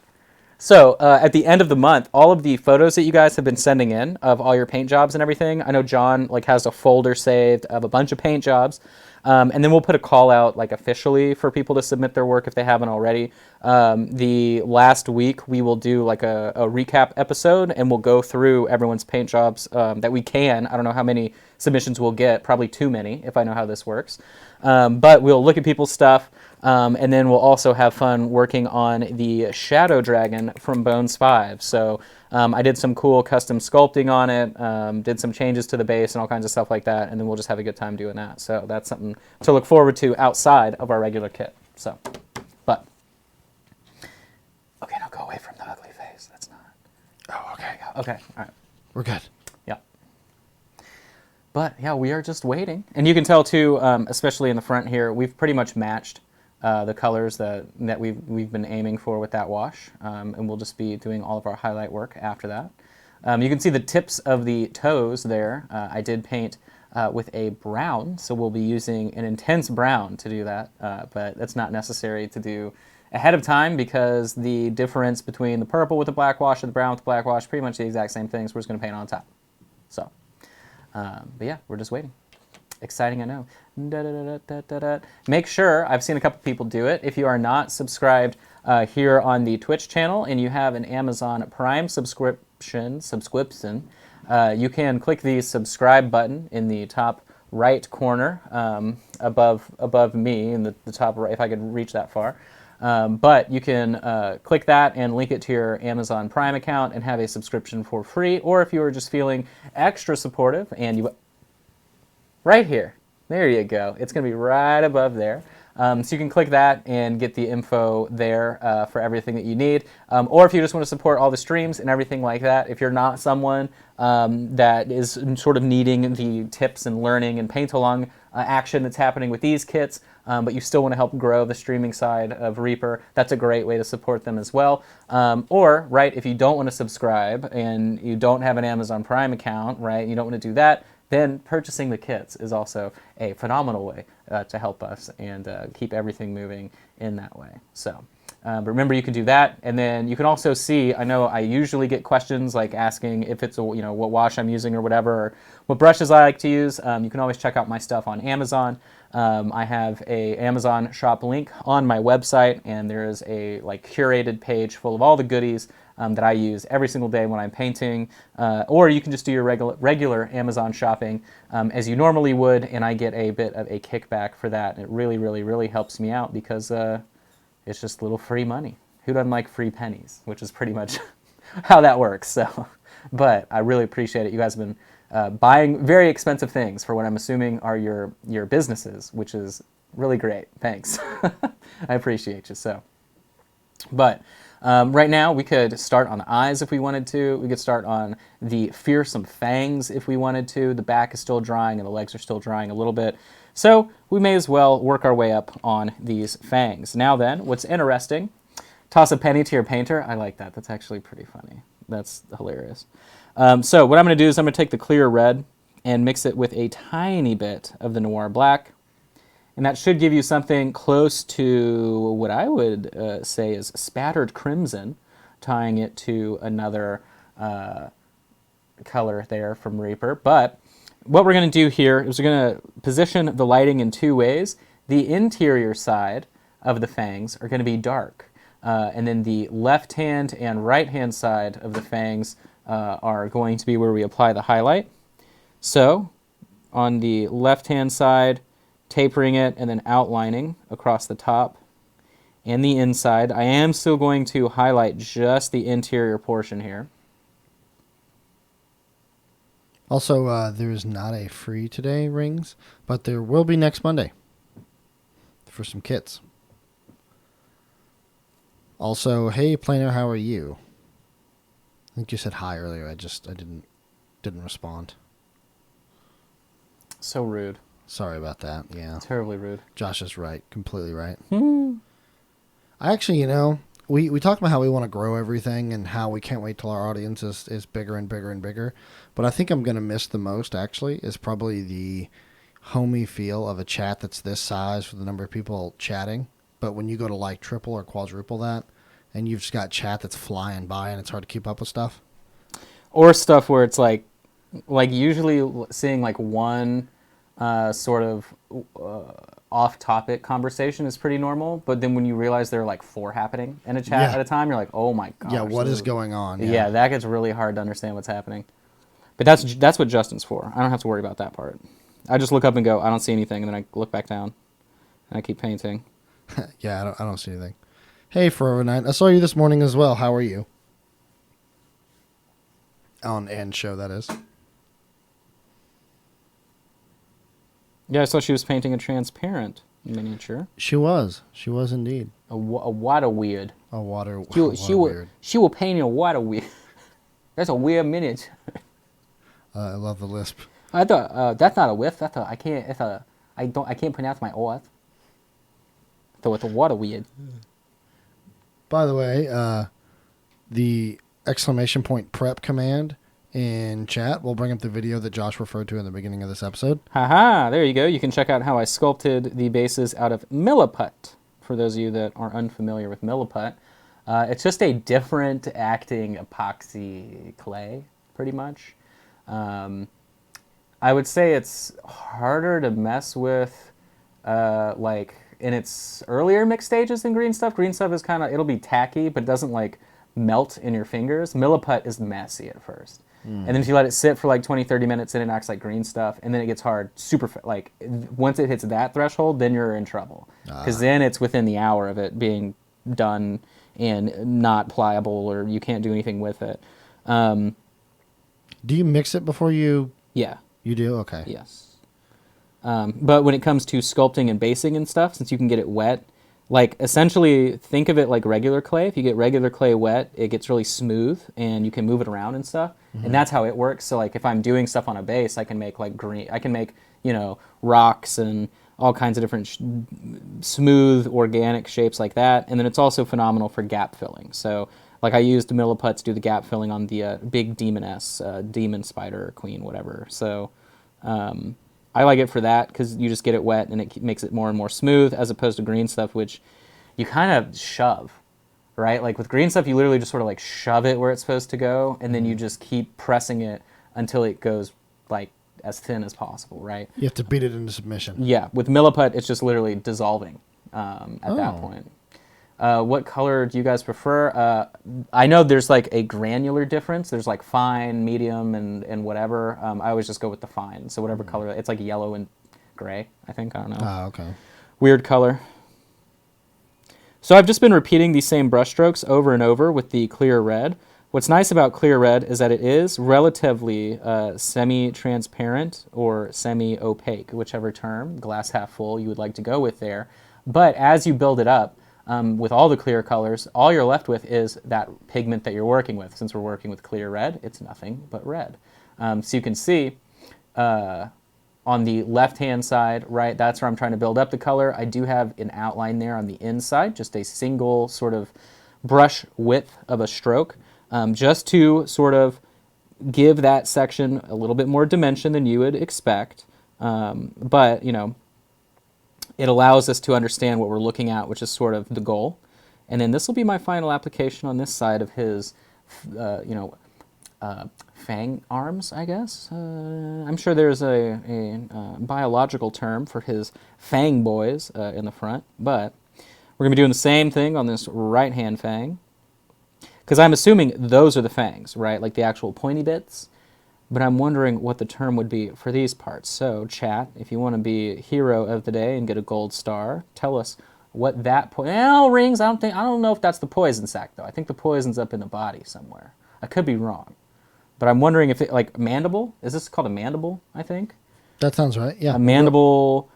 So at the end of the month, all of the photos that you guys have been sending in of all your paint jobs and everything, I know John has a folder saved of a bunch of paint jobs. And then we'll put a call out officially for people to submit their work if they haven't already. The last week we will do a recap episode and we'll go through everyone's paint jobs that we can. I don't know how many submissions we'll get, probably too many if I know how this works. But we'll look at people's stuff. And then we'll also have fun working on the Shadow Dragon from Bones 5. So I did some cool custom sculpting on it, did some changes to the base and all kinds of stuff like that, and then we'll just have a good time doing that. So that's something to look forward to outside of our regular kit. So, but, okay, now go away from the ugly face. That's not. Oh, okay. Okay, all right. We're good. Yeah. But, yeah, we are just waiting. And you can tell, too, especially in the front here, we've pretty much matched the colors that we've been aiming for with that wash, and we'll just be doing all of our highlight work after that. You can see the tips of the toes there. I did paint with a brown, so we'll be using an intense brown to do that, but that's not necessary to do ahead of time because the difference between the purple with the black wash and the brown with the black wash, pretty much the exact same thing, so we're just going to paint on top. So, but yeah, we're just waiting. Exciting, I know. Make sure, I've seen a couple people do it, if you are not subscribed here on the Twitch channel and you have an Amazon Prime subscription, you can click the subscribe button in the top right corner above me in the top right, if I could reach that far. But you can click that and link it to your Amazon Prime account and have a subscription for free, or if you are just feeling extra supportive and you... Right here. There you go. It's going to be right above there. So you can click that and get the info there for everything that you need. Or if you just want to support all the streams and everything like that, if you're not someone that is sort of needing the tips and learning and paint-along action that's happening with these kits, but you still want to help grow the streaming side of Reaper, that's a great way to support them as well. Or, right, if you don't want to subscribe and you don't have an Amazon Prime account, right, you don't want to do that, then purchasing the kits is also a phenomenal way to help us and keep everything moving in that way. So, but remember, you can do that, and then you can also see. I know I usually get questions like asking if it's what wash I'm using or whatever, or what brushes I like to use. You can always check out my stuff on Amazon. I have a Amazon shop link on my website, and there is a curated page full of all the goodies that I use every single day when I'm painting, or you can just do your regular Amazon shopping as you normally would, and I get a bit of a kickback for that. It really, really, really helps me out because it's just little free money. Who doesn't like free pennies? Which is pretty much how that works. So, but I really appreciate it. You guys have been buying very expensive things for what I'm assuming are your businesses, which is really great. Thanks. I appreciate you. So, but Right now, we could start on the eyes if we wanted to. We could start on the fearsome fangs if we wanted to. The back is still drying and the legs are still drying a little bit. So we may as well work our way up on these fangs. Now then, what's interesting, toss a penny to your painter. I like that. That's actually pretty funny. That's hilarious. So what I'm going to do is I'm going to take the clear red and mix it with a tiny bit of the noir black. And that should give you something close to what I would say is spattered crimson, tying it to another color there from Reaper. But what we're going to do here is we're going to position the lighting in two ways. The interior side of the fangs are going to be dark. And then the left-hand and right-hand side of the fangs are going to be where we apply the highlight. So on the left-hand side, tapering it and then outlining across the top and the inside. I am still going to highlight just the interior portion here. Also, there is not a free today rings, but there will be next Monday for some kits. Also, hey planner, how are you? I think you said hi earlier. I didn't respond. So rude. Sorry about that. Yeah. Terribly rude. Josh is right. Completely right. I actually, we talked about how we want to grow everything and how we can't wait till our audience is bigger and bigger and bigger. But I think I'm going to miss the most, actually, is probably the homey feel of a chat that's this size for the number of people chatting. But when you go to like triple or quadruple that, and you've just got chat that's flying by and it's hard to keep up with stuff. Or stuff where it's like usually seeing like one sort of off-topic conversation is pretty normal, but then when you realize there are like 4 happening in a chat at a time, you're like, oh my gosh. Yeah, what is going on? Yeah, that gets really hard to understand what's happening. But that's what Justin's for. I don't have to worry about that part. I just look up and go, I don't see anything, and then I look back down, and I keep painting. Yeah, I don't see anything. Hey, Forever Night, I saw you this morning as well. How are you? On Ann's show, that is. Yeah, I saw she was painting a transparent miniature. She was indeed. A water weird. A water weird. She will paint a water weird. That's a weird miniature. I love the lisp. I thought that's not a whiff. That's a I can't. It's a I can't pronounce my O's. So it's a water weird. By the way, the exclamation point prep command in chat will bring up the video that Josh referred to in the beginning of this episode. Haha, there you go. You can check out how I sculpted the bases out of milliput. For those of you that are unfamiliar with milliput, it's just a different acting epoxy clay, pretty much. I would say it's harder to mess with, like in its earlier mixed stages than green stuff. Green stuff is kind of, it'll be tacky, but it doesn't like melt in your fingers. Milliput is messy at first. And then if you let it sit for like 20, 30 minutes, then it acts like green stuff. And then it gets hard like once it hits that threshold, then you're in trouble. Because then it's within the hour of it being done and not pliable, or you can't do anything with it. Do you mix it before you... Yeah. You do? Okay. Yes. But when it comes to sculpting and basing and stuff, since you can get it wet, like essentially think of it like regular clay. If you get regular clay wet, it gets really smooth and you can move it around and stuff. And that's how it works. So like if I'm doing stuff on a base, I can make like I can make, rocks and all kinds of different smooth organic shapes like that. And then it's also phenomenal for gap filling. So like I used milliput to do the gap filling on the big demoness, demon spider queen, whatever. So I like it for that because you just get it wet and it makes it more and more smooth, as opposed to green stuff, which you kind of shove, right? Like with green stuff, you literally just sort of like shove it where it's supposed to go, and then you just keep pressing it until it goes like as thin as possible, right? You have to beat it into submission. Yeah, with milliput, it's just literally dissolving at that point. What color do you guys prefer? I know there's like a granular difference. There's like fine, medium, and whatever. I always just go with the fine. So whatever color, it's like yellow and gray, I think. I don't know. Ah, okay. Weird color. So I've just been repeating these same brush strokes over and over with the clear red. What's nice about clear red is that it is relatively semi-transparent or semi-opaque, whichever term, glass half full, you would like to go with there. But as you build it up, with all the clear colors, all you're left with is that pigment that you're working with. Since we're working with clear red, it's nothing but red. So you can see on the left-hand side, right, that's where I'm trying to build up the color. I do have an outline there on the inside, just a single sort of brush width of a stroke, just to sort of give that section a little bit more dimension than you would expect. But, you know, it allows us to understand what we're looking at, which is sort of the goal. And then this will be my final application on this side of his, fang arms, I guess. I'm sure there's a biological term for his fang boys in the front, but we're going to be doing the same thing on this right-hand fang, because I'm assuming those are the fangs, right? Like the actual pointy bits. But I'm wondering what the term would be for these parts. So, chat, if you want to be hero of the day and get a gold star, tell us what that rings. I don't know if that's the poison sac though. I think the poison's up in the body somewhere. I could be wrong, but I'm wondering if it, like, mandible. Is this called a mandible? I think That sounds right. Yeah. a mandible.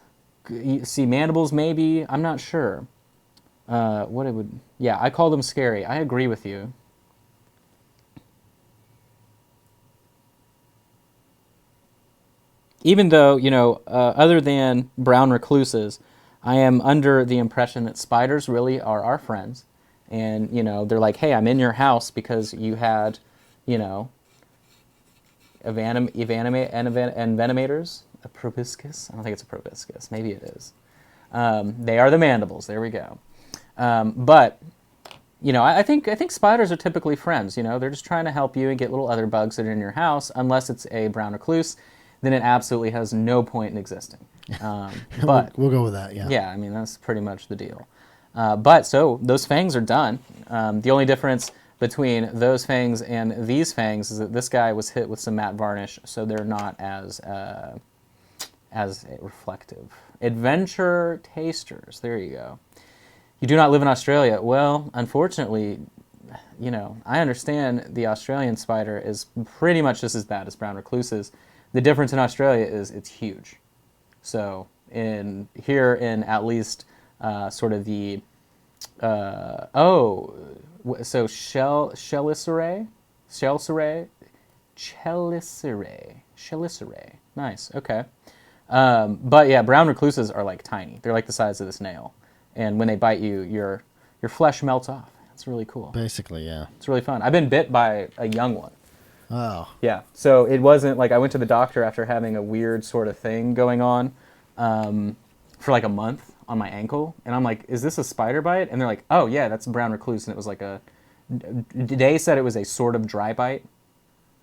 You see mandibles, maybe. I'm not sure. What it would. Yeah, I call them scary. I agree with you. Even though, you know, other than brown recluses, I am under the impression that spiders really are our friends. And, you know, they're like, hey, I'm in your house because you had, you know, envenomators. A proboscis? I don't think it's a proboscis. Maybe it is. They are the mandibles. There we go. But, you know, I think spiders are typically friends. You know, they're just trying to help you and get little other bugs that are in your house, unless it's a brown recluse. Then it absolutely has no point in existing. But we'll go with that. Yeah. yeah, I mean, that's pretty much the deal. But so those fangs are done. The only difference between those fangs and these fangs is that this guy was hit with some matte varnish, so they're not as reflective. Adventure tasters. There you go. You do not live in Australia. Well, unfortunately, you know, I understand the Australian spider is pretty much just as bad as brown recluses. The difference in Australia is it's huge. So here in at least sort of the Chelicerae, nice, okay. But yeah, brown recluses are like tiny. They're like the size of this nail, and when they bite you, your flesh melts off. It's really cool. Basically, yeah. It's really fun. I've been bit by a young one. Oh. Yeah. So it wasn't like I went to the doctor after having a weird sort of thing going on for like a month on my ankle. And I'm like, is this a spider bite? And they're like, oh, yeah, that's a brown recluse. And it was like they said it was a sort of dry bite.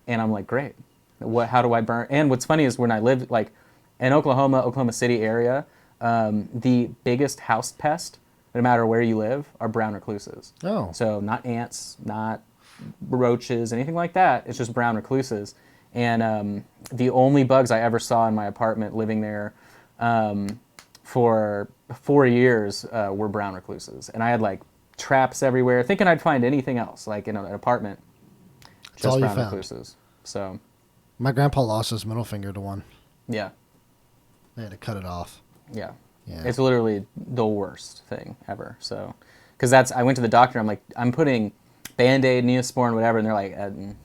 And I'm like, great. How do I burn? And what's funny is when I lived like in Oklahoma City area, the biggest house pest, no matter where you live, are brown recluses. Oh. So not ants, not roaches, anything like that. It's just brown recluses. And the only bugs I ever saw in my apartment living there for 4 years were brown recluses. And I had like traps everywhere, thinking I'd find anything else, like in an apartment. That's all just you brown found. recluses. So My grandpa lost his middle finger to one. yeah. They had to cut it off. Yeah. Yeah. It's literally the worst thing ever. So, because I went to the doctor, I'm like, I'm putting Band-Aid, Neosporin, whatever, and they're like, it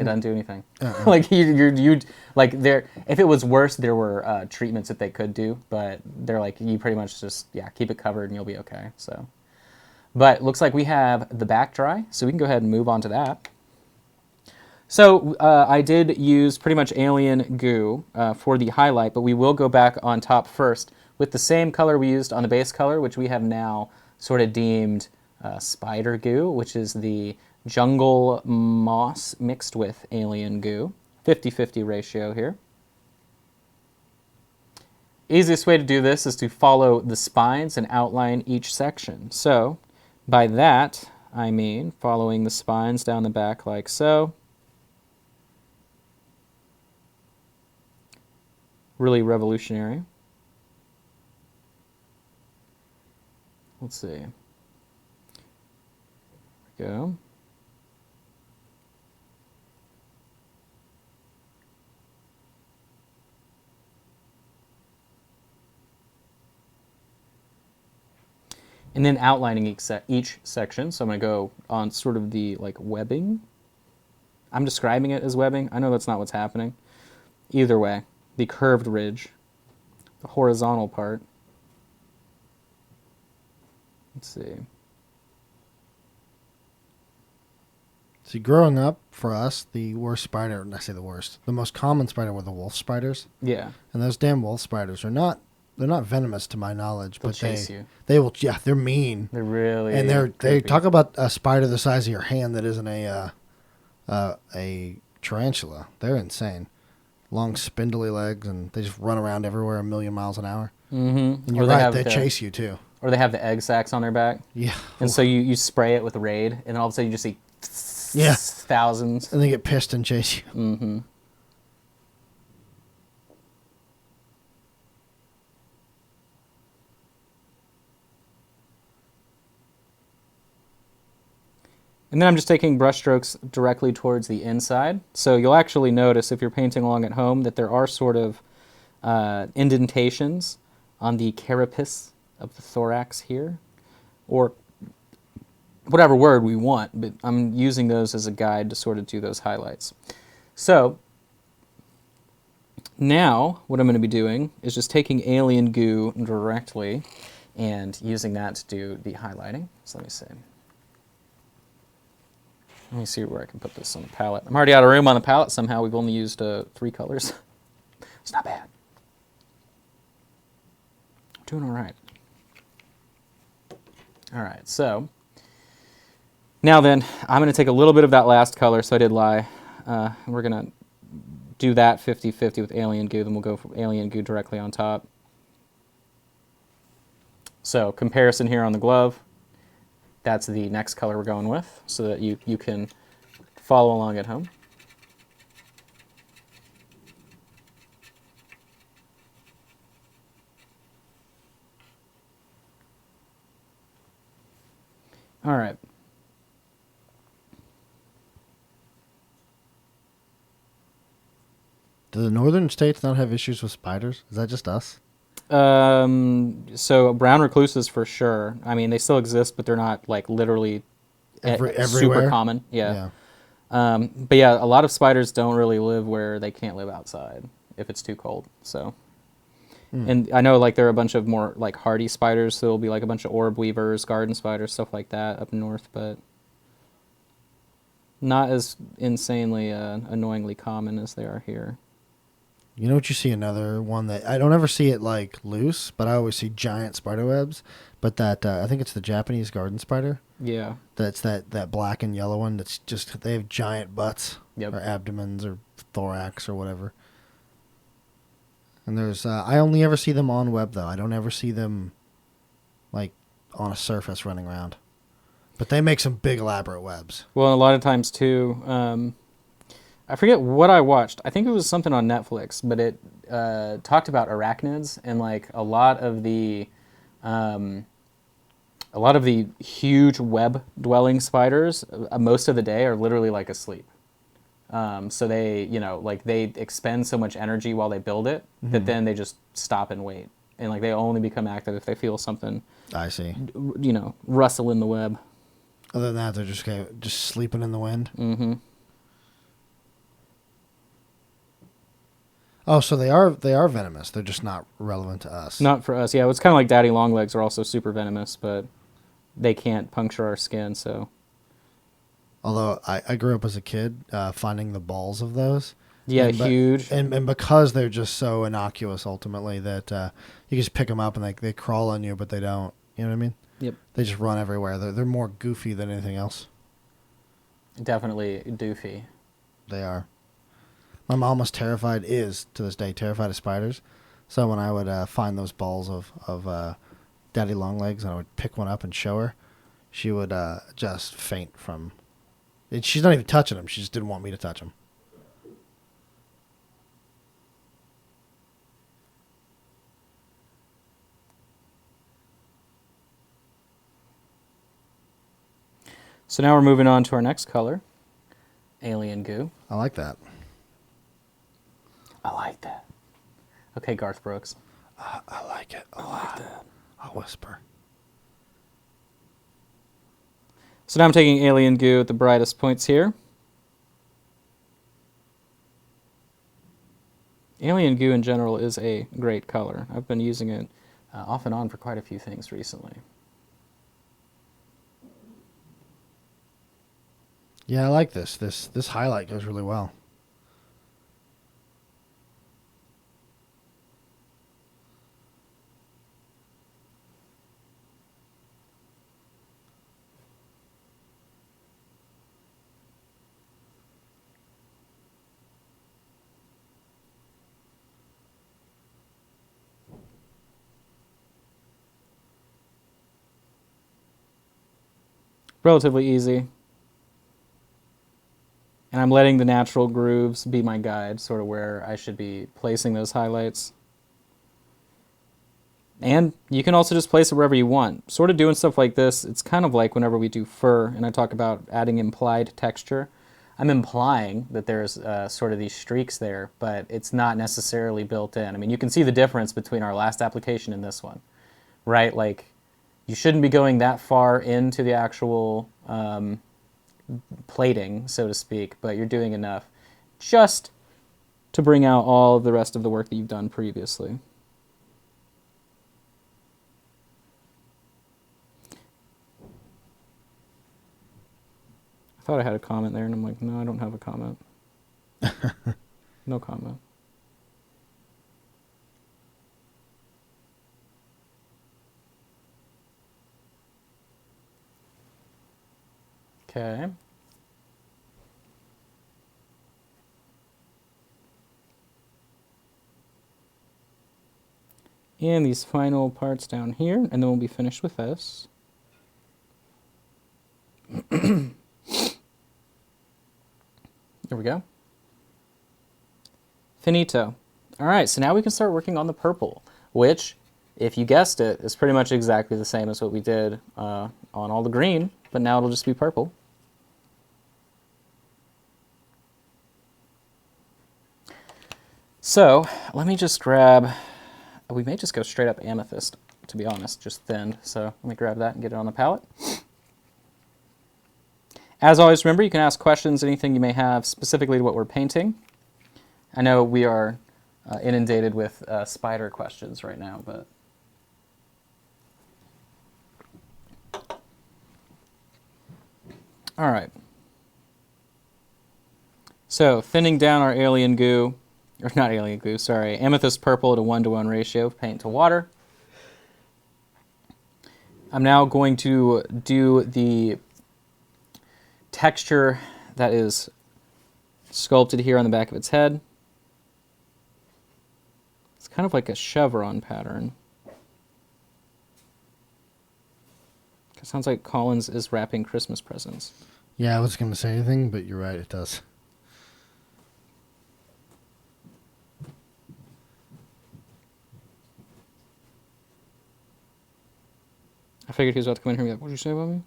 doesn't do anything. Like you like there. If it was worse, there were treatments that they could do, but they're like, you pretty much just keep it covered and you'll be okay. So, but looks like we have the back dry, so we can go ahead and move on to that. So I did use pretty much alien goo for the highlight, but we will go back on top first with the same color we used on the base color, which we have now sort of deemed spider goo, which is the jungle moss mixed with alien goo. 50-50 ratio here. Easiest way to do this is to follow the spines and outline each section. So by that, I mean following the spines down the back like so. Really revolutionary. Let's see. There we go. And then outlining each section. So I'm going to go on sort of the like webbing. I'm describing it as webbing. I know that's not what's happening. Either way, the curved ridge, the horizontal part. Let's see. See, growing up for us, the worst spider, I say the worst, the most common spider were the wolf spiders. Yeah. And those damn wolf spiders are not, they're not venomous to my knowledge, They'll but chase you. they will, yeah, they're mean. They're really And they creepy. talk about a spider the size of your hand that isn't a tarantula. They're insane. Long spindly legs, and they just run around everywhere a million miles an hour. Mm-hmm. And you're right, they chase you too. Or they have the egg sacs on their back. Yeah. And so you spray it with Raid, and then all of a sudden you just see thousands. And they get pissed and chase you. Mm-hmm. And then I'm just taking brush strokes directly towards the inside. So you'll actually notice if you're painting along at home that there are sort of indentations on the carapace of the thorax here, or whatever word we want, but I'm using those as a guide to sort of do those highlights. So now what I'm going to be doing is just taking alien goo directly and using that to do the highlighting. So let me see. Let me see where I can put this on the palette. I'm already out of room on the palette somehow. We've only used 3 colors. It's not bad. Doing all right. All right, so now then, I'm going to take a little bit of that last color, so I did lie. We're going to do that 50-50 with alien goo, then we'll go from alien goo directly on top. So comparison here on the glove. That's the next color we're going with, so that you can follow along at home. All right. Do the northern states not have issues with spiders? Is that just us? So brown recluses for sure. I mean, they still exist, but they're not like literally Everywhere? super common. Yeah. But yeah, a lot of spiders don't really live where they can't live outside if it's too cold. So, and I know like there are a bunch of more like hardy spiders. So there'll be like a bunch of orb weavers, garden spiders, stuff like that up north, but not as insanely annoyingly common as they are here. You know what, you see another one that I don't ever see it like loose, but I always see giant spider webs. But that I think it's the Japanese garden spider. Yeah. That's that black and yellow one. That's just, they have giant butts, Yep. or abdomens or thorax or whatever. And there's I only ever see them on web though. I don't ever see them like on a surface running around. But they make some big elaborate webs. Well, a lot of times too. I forget what I watched. I think it was something on Netflix, but it talked about arachnids, and like a lot of the huge web-dwelling spiders, most of the day are literally like asleep. So they, like they expend so much energy while they build it that then they just stop and wait, and like they only become active if they feel something. I see. Rustle in the web. Other than that, they're just sleeping in the wind. Mm-hmm. Oh, so they are venomous. They're just not relevant to us. Not for us. Yeah, it's kind of like daddy longlegs are also super venomous, but they can't puncture our skin. So, although I grew up as a kid finding the balls of those. Yeah, huge. And because they're just so innocuous, ultimately, that you just pick them up and they crawl on you, but they don't. You know what I mean? Yep. They just run everywhere. They're more goofy than anything else. Definitely doofy. They are. My mom was terrified, is to this day terrified of spiders. So when I would find those balls of daddy longlegs and I would pick one up and show her, she would just faint from. She's not even touching them. She just didn't want me to touch them. So now we're moving on to our next color, alien goo. I like that. I like that. Okay, Garth Brooks. I like it a lot. Like that. I'll whisper. So now I'm taking Alien Goo at the brightest points here. Alien Goo in general is a great color. I've been using it off and on for quite a few things recently. Yeah, I like this. This highlight goes really well. Relatively easy. And I'm letting the natural grooves be my guide, sort of where I should be placing those highlights. And you can also just place it wherever you want. Sort of doing stuff like this, it's kind of like whenever we do fur and I talk about adding implied texture. I'm implying that there's sort of these streaks there, but it's not necessarily built in. I mean, you can see the difference between our last application and this one, right? Like, you shouldn't be going that far into the actual plating, so to speak, but you're doing enough just to bring out all of the rest of the work that you've done previously. I thought I had a comment there, and I'm like, no, I don't have a comment. No comment. Okay. And these final parts down here, and then we'll be finished with this. There we go. Finito. All right, so now we can start working on the purple, which, if you guessed it, is pretty much exactly the same as what we did on all the green, but now it'll just be purple. So let me just grab, we may just go straight up amethyst, to be honest, just thinned. So let me grab that and get it on the palette. As always, remember, you can ask questions, anything you may have specifically to what we're painting. I know we are inundated with spider questions right now, but... All right. So thinning down our alien goo, or not alien goo, sorry, amethyst purple at a 1-to-1 ratio of paint to water. I'm now going to do the texture that is sculpted here on the back of its head. It's kind of like a chevron pattern. It sounds like Collins is wrapping Christmas presents. Yeah, I was going to say anything, but you're right, it does. I figured he was about to come in here and be like, what did you say about me?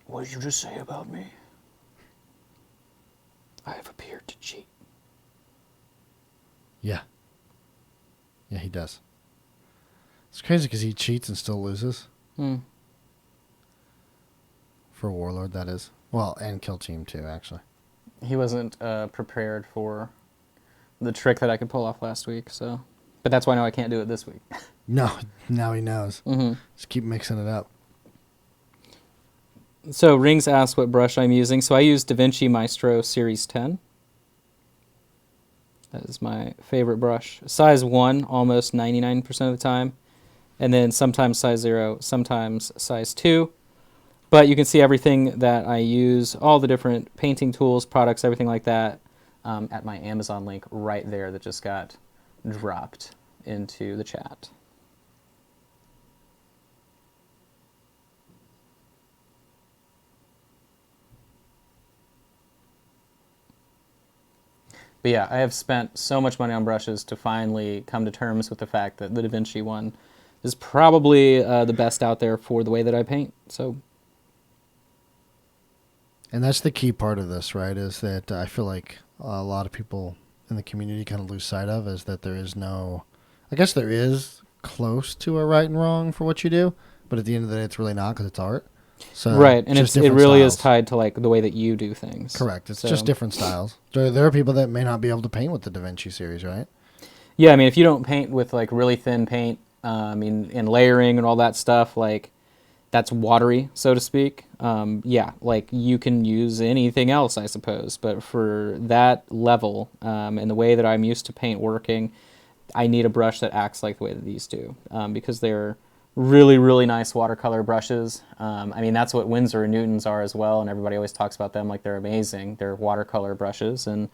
What did you just say about me? I have appeared to cheat. Yeah. Yeah, he does. It's crazy because he cheats and still loses. For a warlord, that is. Well, and kill team too, actually. He wasn't prepared for the trick that I could pull off last week, so. But that's why I know I can't do it this week. No, now he knows. Just keep mixing it up. So Rings asked what brush I'm using. So I use DaVinci Maestro Series 10. That is my favorite brush. Size 1 almost 99% of the time. And then sometimes size 0, sometimes size 2. But you can see everything that I use, all the different painting tools, products, everything like that, at my Amazon link right there that just got dropped into the chat. But yeah, I have spent so much money on brushes to finally come to terms with the fact that the DaVinci one is probably the best out there for the way that I paint. So, and that's the key part of this, right? Is that I feel like a lot of people in the community kind of lose sight of is that there is no, I guess there is close to a right and wrong for what you do, but at the end of the day, it's really not because it's art. So Right, and just it different really is styles. tied to like the way that you do things. Correct. It's just So different styles. There are people that may not be able to paint with the Da Vinci series, right? yeah, I mean, if you don't paint with like really thin paint, in layering and all that stuff, like that's watery, so to speak. Yeah, like you can use anything else, I suppose. But for that level, and the way that I'm used to paint working, I need a brush that acts like the way that these do, because they're really, really nice watercolor brushes. I mean, that's what Winsor and Newtons are as well, and everybody always talks about them like they're amazing. They're watercolor brushes, and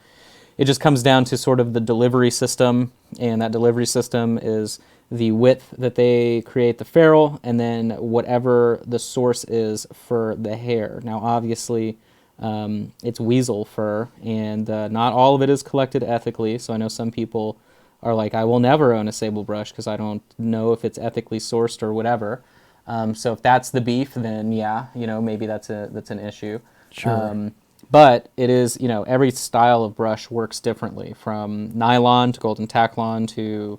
it just comes down to sort of the delivery system, and that delivery system is the width that they create the ferrule, and then whatever the source is for the hair. Now, obviously, it's weasel fur, and not all of it is collected ethically. So I know some people are like, I will never own a sable brush because I don't know if it's ethically sourced or whatever. So if that's the beef, then yeah, maybe that's an issue. Sure. But it is, every style of brush works differently, from nylon to golden tacklon to,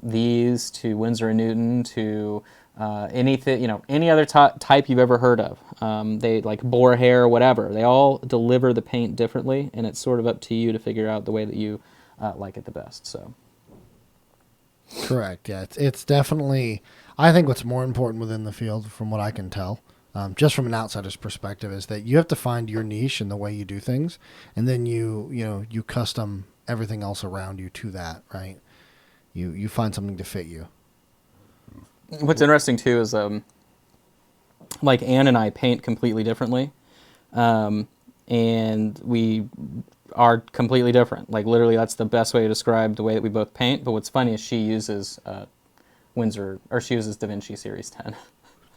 these to Winsor and Newton to anything, any other type you've ever heard of. They like boar hair, whatever. They all deliver the paint differently, and it's sort of up to you to figure out the way that you like it the best. So. Correct. Yeah, it's definitely. I think what's more important within the field, from what I can tell, just from an outsider's perspective, is that you have to find your niche in the way you do things, and then you custom everything else around you to that. Right. You find something to fit you. What's interesting too is like Anne and I paint completely differently, and we are completely different. Like literally, that's the best way to describe the way that we both paint. But what's funny is she uses she uses Da Vinci Series 10.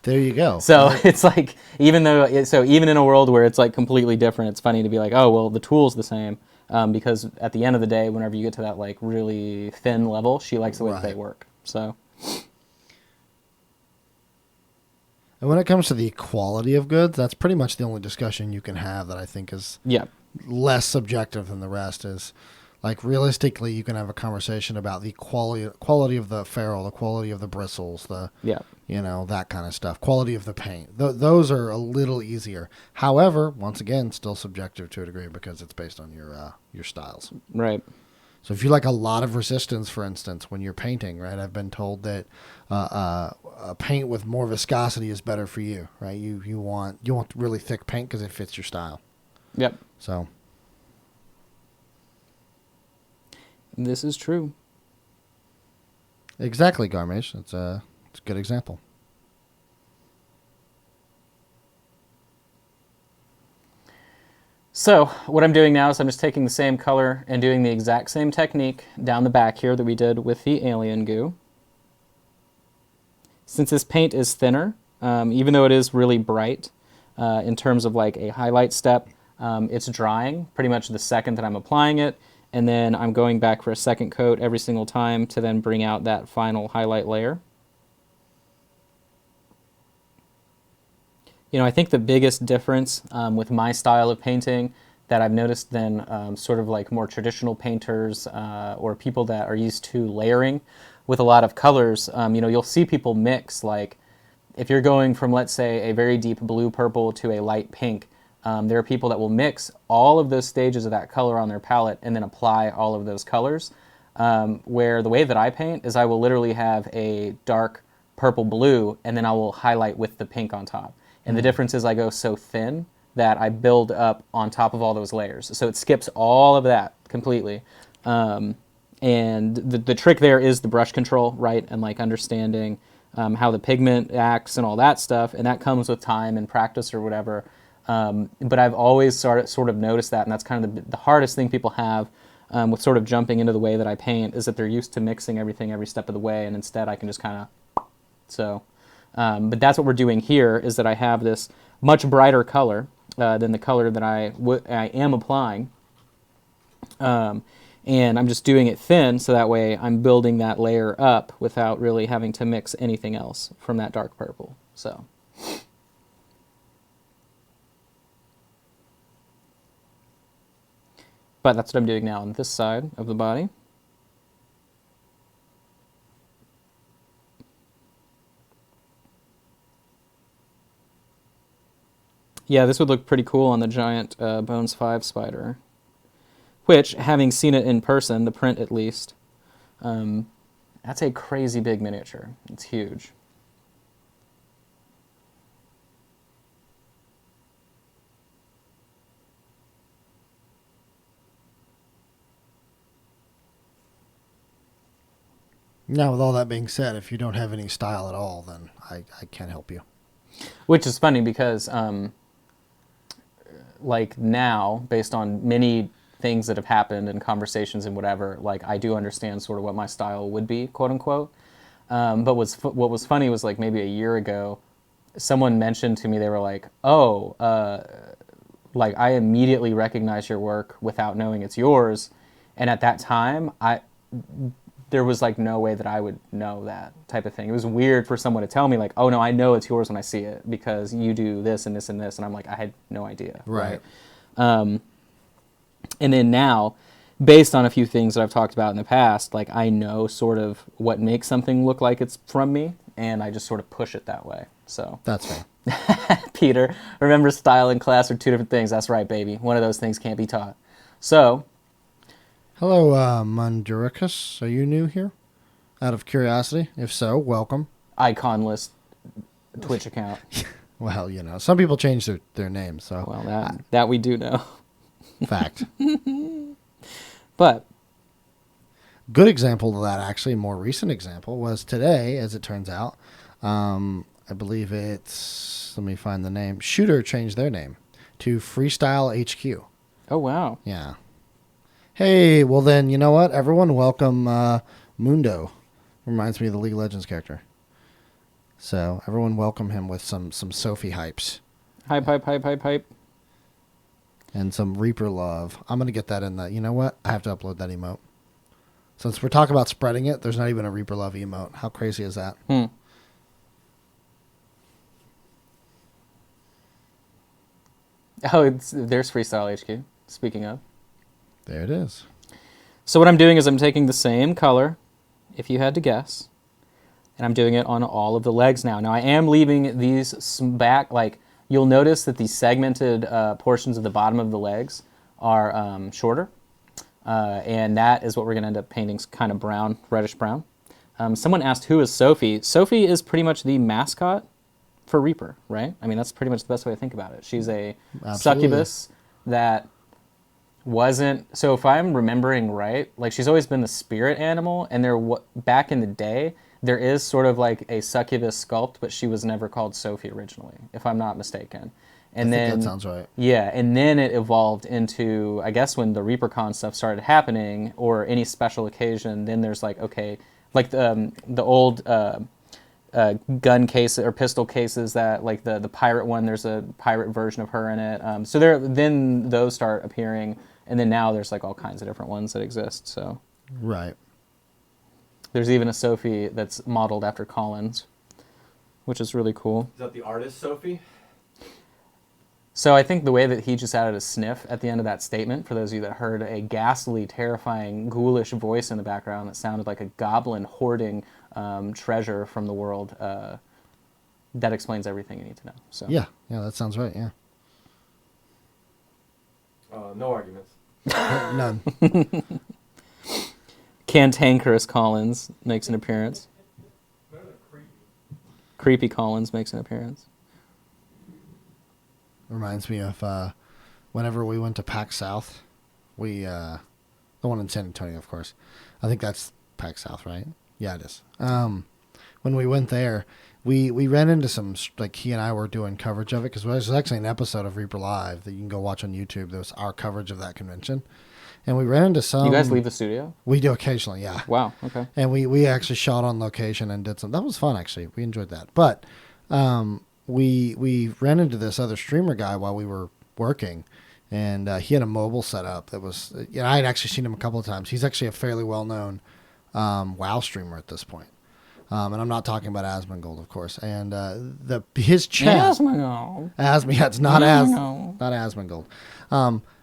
There you go. So Right? it's like, even in a world where it's like completely different, it's funny to be like, oh well, the tool's the same, because at the end of the day, whenever you get to that like really thin level, she likes the way that they Right. work. So And when it comes to the quality of goods, that's pretty much the only discussion you can have that I think is yeah, less subjective than the rest. Is like realistically, you can have a conversation about the quality of the ferrule, the quality of the bristles, the yeah. that kind of stuff, quality of the paint. Those are a little easier. However, once again, still subjective to a degree because it's based on your styles. Right. So if you like a lot of resistance, for instance, when you're painting, right? I've been told that a paint with more viscosity is better for you, right? You want really thick paint because it fits your style. Yep. So This is true. exactly, Garmish. It's a good example. So what I'm doing now is I'm just taking the same color and doing the exact same technique down the back here that we did with the alien goo. Since this paint is thinner, even though it is really bright in terms of like a highlight step, it's drying pretty much the second that I'm applying it, and then I'm going back for a second coat every single time to then bring out that final highlight layer. I think the biggest difference with my style of painting that I've noticed than sort of like more traditional painters or people that are used to layering with a lot of colors, you'll see people mix, like if you're going from, let's say, a very deep blue purple to a light pink, there are people that will mix all of those stages of that color on their palette and then apply all of those colors. Where the way that I paint is I will literally have a dark purple blue and then I will highlight with the pink on top. And the difference is I go so thin that I build up on top of all those layers. So it skips all of that completely. And the trick there is the brush control, right? And like understanding how the pigment acts and all that stuff. And that comes with time and practice or whatever. But I've always sort of noticed that. And that's kind of the hardest thing people have with sort of jumping into the way that I paint, is that they're used to mixing everything every step of the way. And instead I can just kind of, so... but that's what we're doing here, is that I have this much brighter color than the color that I am applying. And I'm just doing it thin, so that way I'm building that layer up without really having to mix anything else from that dark purple. So, but that's what I'm doing now on this side of the body. Yeah, this would look pretty cool on the giant Bones 5 spider. Which, having seen it in person, the print at least, that's a crazy big miniature. It's huge. Now, with all that being said, if you don't have any style at all, then I can't help you. Which is funny because, like now, based on many things that have happened and conversations and whatever, like I do understand sort of what my style would be, quote unquote. But what was funny was like maybe a year ago, someone mentioned to me, they were like, oh, like I immediately recognize your work without knowing it's yours. And at that time, there was like no way that I would know that type of thing. It was weird for someone to tell me like, oh no, I know it's yours when I see it because you do this and this and this. And I'm like, I had no idea. Right. And then now, based on a few things that I've talked about in the past, like I know sort of what makes something look like it's from me, and I just sort of push it that way. So That's fair. Peter, remember style and class are two different things. That's right, baby. One of those things can't be taught. So, Hello, Munduricus. Are you new here? Out of curiosity? If so, welcome. iconless Twitch account. Well, you know, some people change their names, so. Well, that we do know. Fact. But Good example of that, actually, more recent example, was today, as it turns out. I believe it's, let me find the name. Shooter changed their name to Freestyle HQ. oh wow. Yeah. Hey, well then, you know what? Everyone welcome Mundo. Reminds me of the League of Legends character. So, everyone welcome him with some Sophie hypes. Hype. And some Reaper love. I'm going to get that in the, you know what? I have to upload that emote. Since we're talking about spreading it, there's not even a Reaper love emote. How crazy is that? Oh, there's Freestyle HQ, speaking of. There it is. So what I'm doing is I'm taking the same color, if you had to guess, and I'm doing it on all of the legs now. Now I am leaving these back, like you'll notice that the segmented portions of the bottom of the legs are shorter, and that is what we're going to end up painting kind of brown, reddish brown. Someone asked, who is Sophie? Sophie is pretty much the mascot for Reaper, right? I mean, that's pretty much the best way to think about it. She's a succubus that wasn't, so if I'm remembering right, like she's always been the spirit animal, and back in the day, there is sort of like a succubus sculpt, but she was never called Sophie originally, if I'm not mistaken. And I then think that sounds right. Yeah, and then it evolved into, I guess when the ReaperCon stuff started happening, or any special occasion, then there's like, okay, like the old gun case or pistol cases that, like the pirate one, there's a pirate version of her in it. So then those start appearing, and then now there's like all kinds of different ones that exist. So Right. there's even a Sophie that's modeled after Collins, which is really cool. Is that the artist, Sophie? So I think the way that he just added a sniff at the end of that statement, for those of you that heard a ghastly, terrifying, ghoulish voice in the background that sounded like a goblin hoarding treasure from the world, that explains everything you need to know. So Yeah, that sounds right, yeah. No arguments. None. Cantankerous Collins makes an appearance. Creepy Collins makes an appearance. Reminds me of whenever we went to PAX South. The one in San Antonio, of course. I think that's PAX South, right? Yeah, it is. When we went there, we ran into some, like he and I were doing coverage of it, because there's actually an episode of Reaper Live that you can go watch on YouTube. That was our coverage of that convention. And we ran into some... You guys leave the studio? We do occasionally, yeah. Wow, okay. And we actually shot on location and did some... That was fun, actually. We enjoyed that. But we ran into this other streamer guy while we were working, and he had a mobile setup that was... I had actually seen him a couple of times. He's actually a fairly well-known WoW streamer at this point. And I'm not talking about Asmongold, of course. And his chat... Asmongold. Yeah, it's not Asmongold.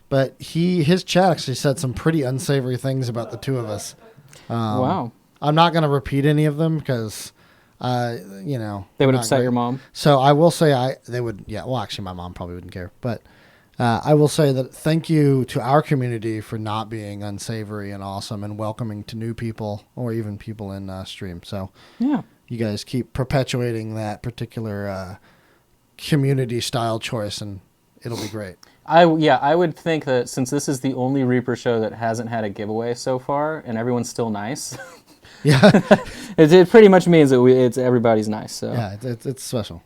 But his chat actually said some pretty unsavory things about the two of us. Wow. I'm not going to repeat any of them because You know, They would not upset great. your mom. So I will say they would. Yeah. Well, actually, my mom probably wouldn't care, but. I will say that thank you to our community for not being unsavory and awesome and welcoming to new people or even people in stream. So Yeah. you guys keep perpetuating that particular community style choice, and it'll be great. I would think that since this is the only Reaper show that hasn't had a giveaway so far, and everyone's still nice, Yeah, it pretty much means that it's everybody's nice. So yeah, it's special.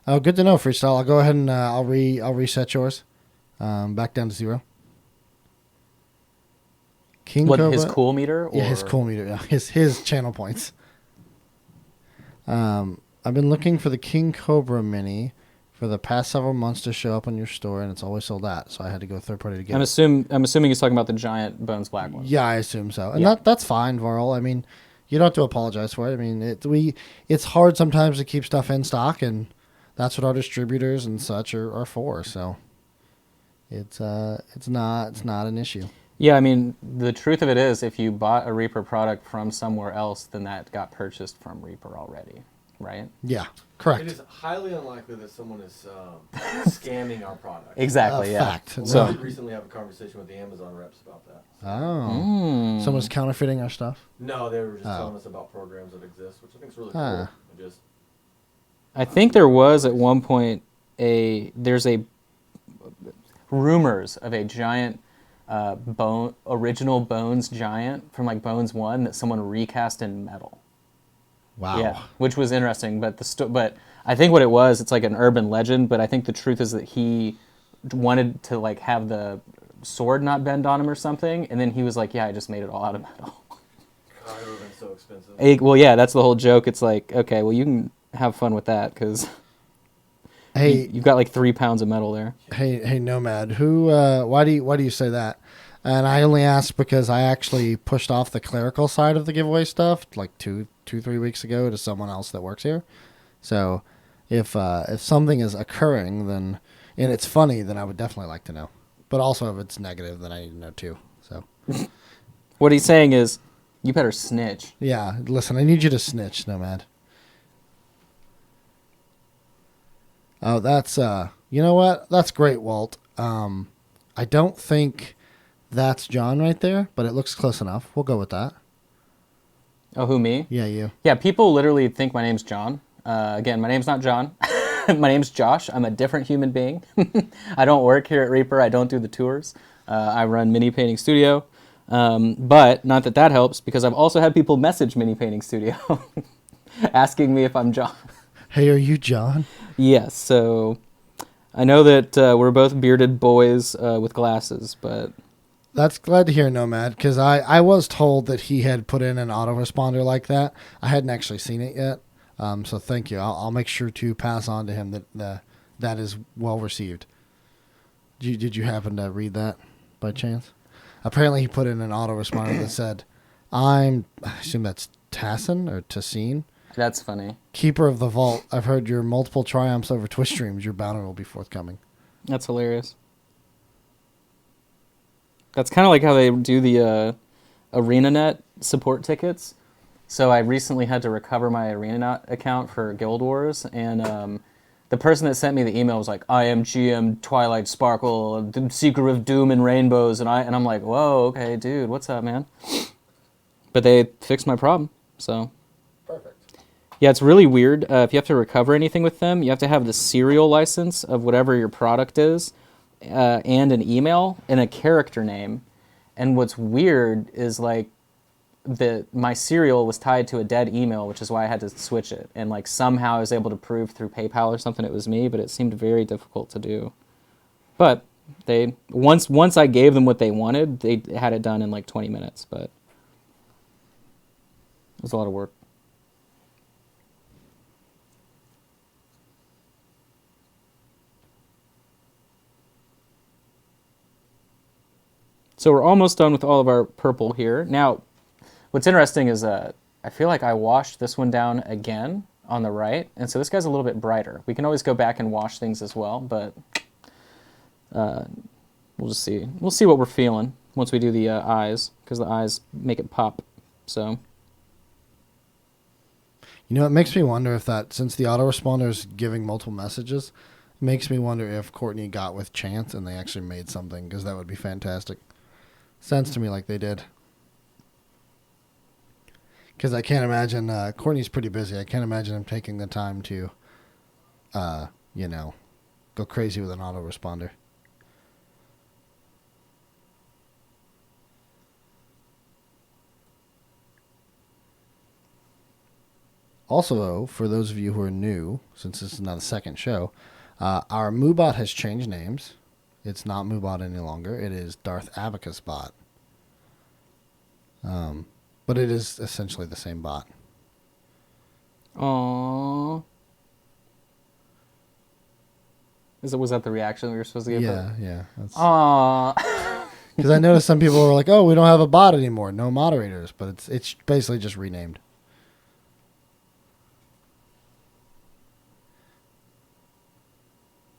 Oh, good to know, Freestyle. I'll go ahead and I'll reset yours, back down to 0. King what, Cobra, his cool meter? Or? yeah, his cool meter, yeah, his channel points. I've been looking for the King Cobra mini for the past several months to show up on your store, and it's always sold out. So I had to go third party to get it. I'm assuming he's talking about the giant Bones Black one. Yeah, I assume so, and Yeah. that's fine, Varl. I mean, you don't have to apologize for it. I mean, it's hard sometimes to keep stuff in stock, and that's what our distributors and such are for. So it's not an issue. Yeah, I mean, the truth of it is, if you bought a Reaper product from somewhere else, then that got purchased from Reaper already, right? Yeah, It correct. is highly unlikely that someone is scamming our product. Exactly. Yeah. Fact. We So- did recently have a conversation with the Amazon reps about that. Oh, someone's counterfeiting our stuff. No, they were just Oh. telling us about programs that exist, which I think is really Ah. cool. Just I think there was at one point there's rumors of a giant original Bones giant from like Bones 1 that someone recast in metal. Wow. Yeah, which was interesting, but but I think what it was, it's like an urban legend, but I think the truth is that he wanted to like have the sword not bend on him or something, and then he was like, yeah, I just made it all out of metal. God, it would have been so expensive. Well, yeah, that's the whole joke. It's like, okay, well, you can have fun with that because Hey, you've got like 3 pounds of metal there. hey, Nomad. Who? Why do you say that? And I only ask because I actually pushed off the clerical side of the giveaway stuff like 3 weeks ago to someone else that works here. So if something is occurring, then and it's funny, then I would definitely like to know. But also if it's negative, then I need to know too. So What he's saying is, you better snitch. yeah, listen, I need you to snitch, Nomad. Oh, that's you know what? That's great, Walt. I don't think that's John right there, but it looks close enough. We'll go with that. Oh, who, me? Yeah, you. Yeah, people literally think my name's John. Again, my name's not John. My name's Josh. I'm a different human being. I don't work here at Reaper. I don't do the tours. I run Mini Painting Studio. But not that helps, because I've also had people message Mini Painting Studio asking me if I'm John. Hey, are you John? Yes, so I know that we're both bearded boys with glasses, but That's glad to hear, Nomad, because I was told that he had put in an autoresponder like that. I hadn't actually seen it yet, so thank you. I'll make sure to pass on to him that that is well received. Did you happen to read that by chance? Apparently, he put in an autoresponder that said, I assume that's Tassin or Tassin, that's funny. Keeper of the Vault. I've heard your multiple triumphs over Twitch streams. Your banner will be forthcoming. That's hilarious. That's kind of like how they do the ArenaNet support tickets. So I recently had to recover my ArenaNet account for Guild Wars, and the person that sent me the email was like, "I am GM Twilight Sparkle, the Seeker of Doom and Rainbows," and I'm like, "Whoa, okay, dude, what's up, man?" But they fixed my problem, so. Perfect. Yeah, it's really weird. If you have to recover anything with them, you have to have the serial license of whatever your product is, and an email and a character name. And what's weird is like my serial was tied to a dead email, which is why I had to switch it. And like somehow I was able to prove through PayPal or something it was me, but it seemed very difficult to do. But they once I gave them what they wanted, they had it done in like 20 minutes. But it was a lot of work. So we're almost done with all of our purple here. Now, what's interesting is I feel like I washed this one down again on the right, and so this guy's a little bit brighter. We can always go back and wash things as well, but we'll just see. We'll see what we're feeling. once we do the eyes, because the eyes make it pop. So. You know, it makes me wonder if that, since the autoresponder is giving multiple messages, it makes me wonder if Courtney got with Chance and they actually made something, because that would be fantastic. Sounds to me like they did. Because I can't imagine, Courtney's pretty busy. I can't imagine him taking the time to, go crazy with an autoresponder. Also, though, for those of you who are new, since this is now the second show, our MooBot has changed names. It's not MooBot any longer. It is Darth Abacus Bot. But it is essentially the same bot. Aww. Was that the reaction we were supposed to give? Yeah. Aww. Because I noticed some people were like, "Oh, we don't have a bot anymore. No moderators." But it's basically just renamed.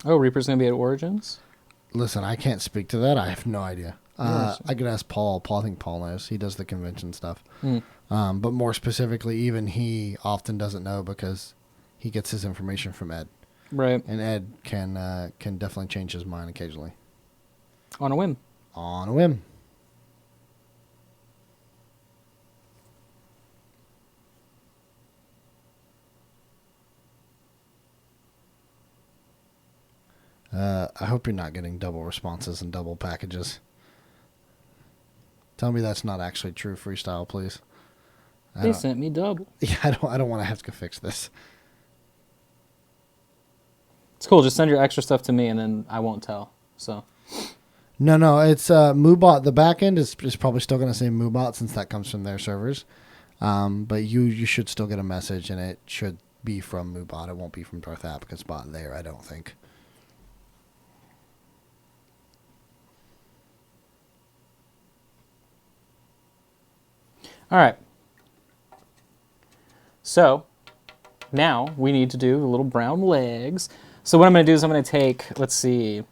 Oh, Reaper's gonna be at Origins? Listen, I can't speak to that. I have no idea. I could ask Paul. I think Paul knows. He does the convention stuff. But more specifically, even he often doesn't know because he gets his information from Ed. Right. And Ed can definitely change his mind occasionally. On a whim. On a whim. I hope you're not getting double responses and double packages. Tell me that's not actually true, Freestyle, please. They sent me double. Yeah, I don't want to have to fix this. It's cool. Just send your extra stuff to me, and then I won't tell. So. No. It's MooBot. The back end is probably still going to say MooBot since that comes from their servers. But you should still get a message, and it should be from MooBot. It won't be from Darth Abacus Bot there, I don't think. All right. So now we need to do the little brown legs. So what I'm going to do is I'm going to take, let's see,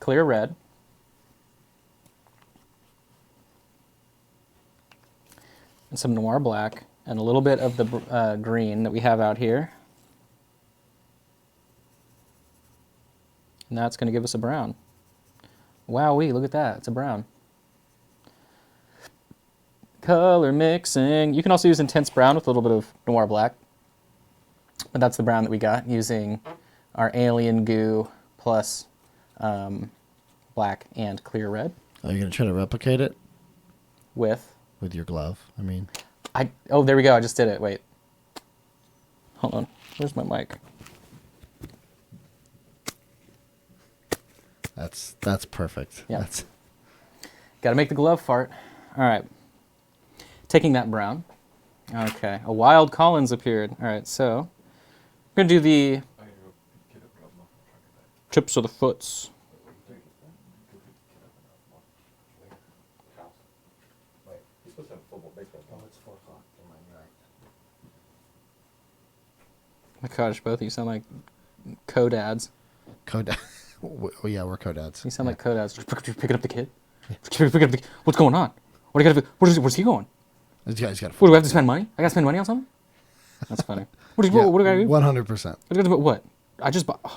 clear red. And some noir black and a little bit of the green that we have out here. And that's going to give us a brown. Wowee, look at that. It's a brown. Color mixing. You can also use intense brown with a little bit of noir black. But that's the brown that we got using our alien goo plus black and clear red. Are you going to try to replicate it? With your glove, I mean. Oh, there we go. I just did it. Wait. Hold on. Where's my mic? That's perfect. Yeah. Got to make the glove fart. All right. Taking that brown. Okay. A wild Collins appeared. All right. So we're going to do the tips of the foots. Oh my gosh, both of you sound like co-dads. Well, yeah, we're co-dads. You sound like co-dads. Picking up the kid. Picking up the kid. What's going on? What do you got to do? Where's he going? This guy's got. What, do we have to spend money? I got to spend money on something? That's funny. What do I got to do? 100%. What?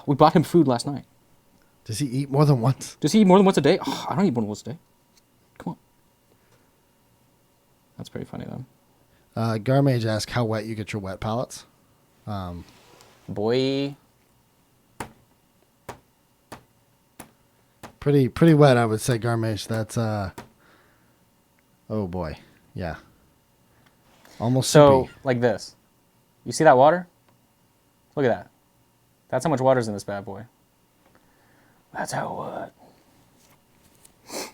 We bought him food last night. Does he eat more than once? Does he eat more than once a day? Oh, I don't eat more than once a day. Come on. That's pretty funny, though. Garmage asked how wet you get your wet palettes. Boy. Pretty wet, I would say, Garmage. That's, oh boy. Yeah. Almost so, soupy. Like this. You see that water? Look at that. That's how much water's in this bad boy. That's how wet.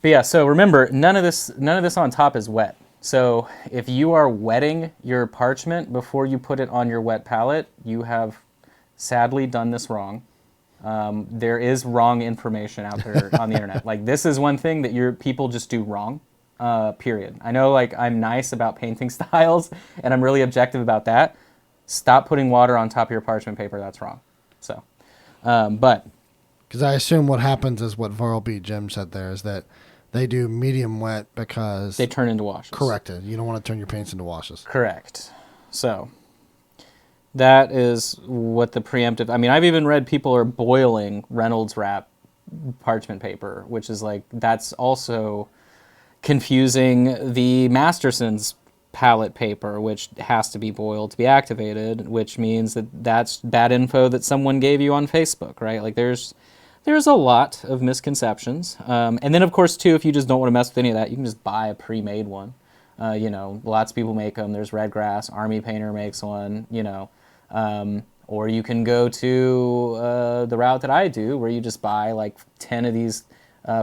But yeah, so remember, none of this on top is wet. So if you are wetting your parchment before you put it on your wet palette, you have sadly done this wrong. There is wrong information out there on the internet. Like, this is one thing that people just do wrong, period. I know, like, I'm nice about painting styles, and I'm really objective about that. Stop putting water on top of your parchment paper. That's wrong. So, but... Because I assume what happens is what Varl B. Jim said there is that they do medium wet because... They turn into washes. Corrected. You don't want to turn your paints into washes. Correct. So that is what the preemptive... I mean, I've even read people are boiling Reynolds wrap parchment paper, which is like, that's also confusing the Masterson's palette paper, which has to be boiled to be activated, which means that that's bad info that someone gave you on Facebook, right? Like there's a lot of misconceptions. And then of course too, if you just don't want to mess with any of that, you can just buy a pre-made one. You know, lots of people make them. There's Redgrass, Army Painter makes one, you know. Or you can go to the route that I do, where you just buy like 10 of these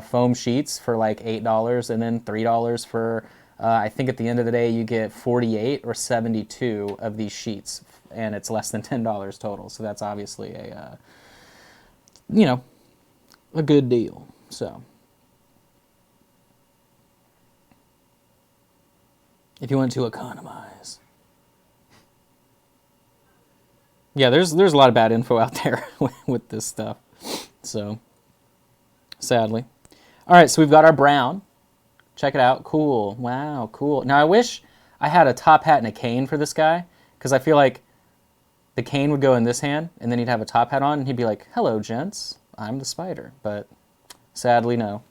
foam sheets for like $8 and then $3 for, I think at the end of the day, you get 48 or 72 of these sheets, and it's less than $10 total. So that's obviously a, you know, a good deal. So if you want to economize. Yeah, there's a lot of bad info out there with this stuff. So, sadly. All right, so we've got our brown. Check it out. Cool. Wow, cool. Now, I wish I had a top hat and a cane for this guy, because I feel like the cane would go in this hand, and then he'd have a top hat on, and he'd be like, hello, gents. I'm the spider. But sadly, no.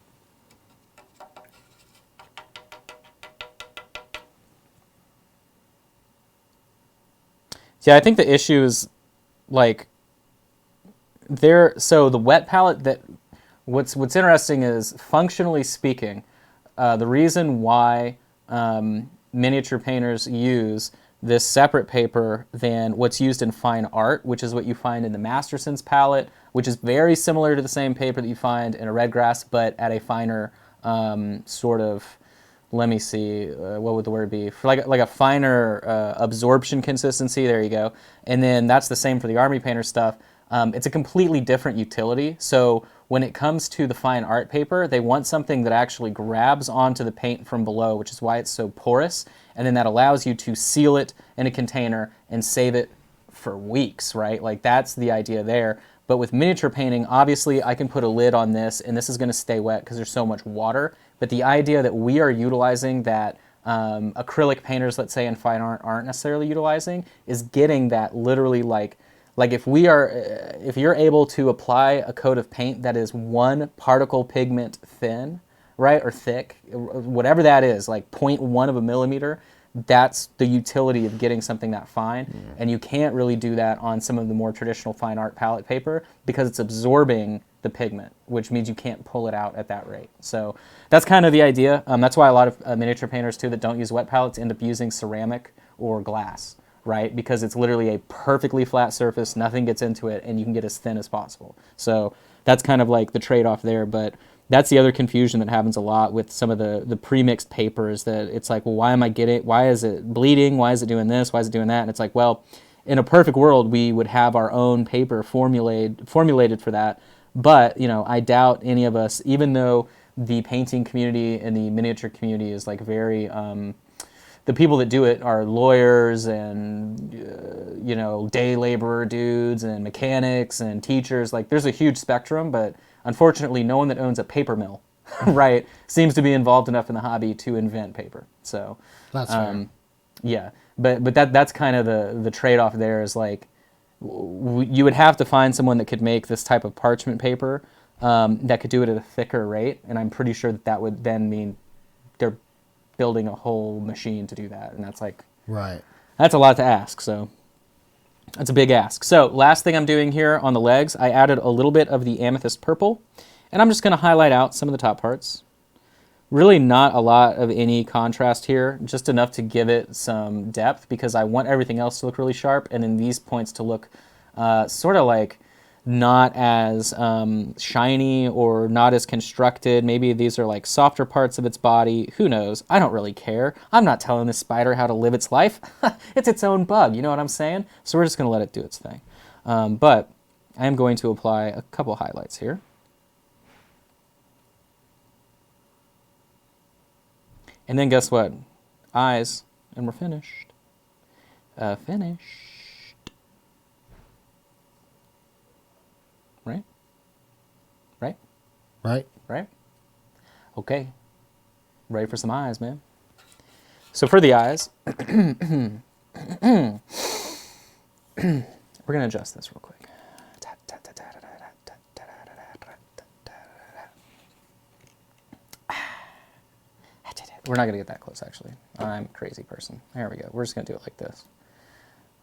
Yeah, I think the issue is, like, so the wet palette, that what's interesting is, functionally speaking, the reason why miniature painters use this separate paper than what's used in fine art, which is what you find in the Masterson's palette, which is very similar to the same paper that you find in a Redgrass, but at a finer sort of, let me see, what would the word be? For like a finer absorption consistency, there you go. And then that's the same for the Army Painter stuff. It's a completely different utility. So when it comes to the fine art paper, they want something that actually grabs onto the paint from below, which is why it's so porous. And then that allows you to seal it in a container and save it for weeks, right? Like that's the idea there. But with miniature painting, obviously I can put a lid on this and this is going to stay wet because there's so much water. But the idea that we are utilizing that acrylic painters, let's say in fine art, aren't necessarily utilizing is getting that literally like if you're able to apply a coat of paint that is 1 particle pigment thin, right, or thick, whatever that is, like 0.1 of a millimeter, that's the utility of getting something that fine. Yeah. And you can't really do that on some of the more traditional fine art palette paper because it's absorbing the pigment, which means you can't pull it out at that rate. So that's kind of the idea. That's why a lot of miniature painters too that don't use wet palettes end up using ceramic or glass, right? Because it's literally a perfectly flat surface, nothing gets into it, and you can get as thin as possible. So that's kind of like the trade-off there. But that's the other confusion that happens a lot with some of the pre-mixed papers, that it's like, well, why is it bleeding? Why is it doing this? Why is it doing that? And it's like, well, in a perfect world, we would have our own paper formulated for that. But, you know, I doubt any of us, even though the painting community and the miniature community is like very, the people that do it are lawyers and, you know, day laborer dudes and mechanics and teachers. Like there's a huge spectrum, but unfortunately no one that owns a paper mill, right, seems to be involved enough in the hobby to invent paper. So, that's fair. Yeah, but that's kind of the trade-off there is like, you would have to find someone that could make this type of parchment paper that could do it at a thicker rate, and I'm pretty sure that would then mean they're building a whole machine to do that, and that's like, right, that's a lot to ask. So that's a big ask. So last thing I'm doing here on the legs, I added a little bit of the amethyst purple, and I'm just going to highlight out some of the top parts. Really not a lot of any contrast here, just enough to give it some depth because I want everything else to look really sharp, and then these points to look sort of like not as shiny or not as constructed. Maybe these are like softer parts of its body. Who knows? I don't really care. I'm not telling this spider how to live its life. It's its own bug, you know what I'm saying? So we're just going to let it do its thing. But I am going to apply a couple highlights here. And then guess what? Eyes, and we're finished. Finished. Right? Right? Right? Okay. Ready for some eyes, man. So for the eyes, we're going to adjust this real quick. We're not going to get that close, actually. I'm a crazy person. There we go. We're just going to do it like this.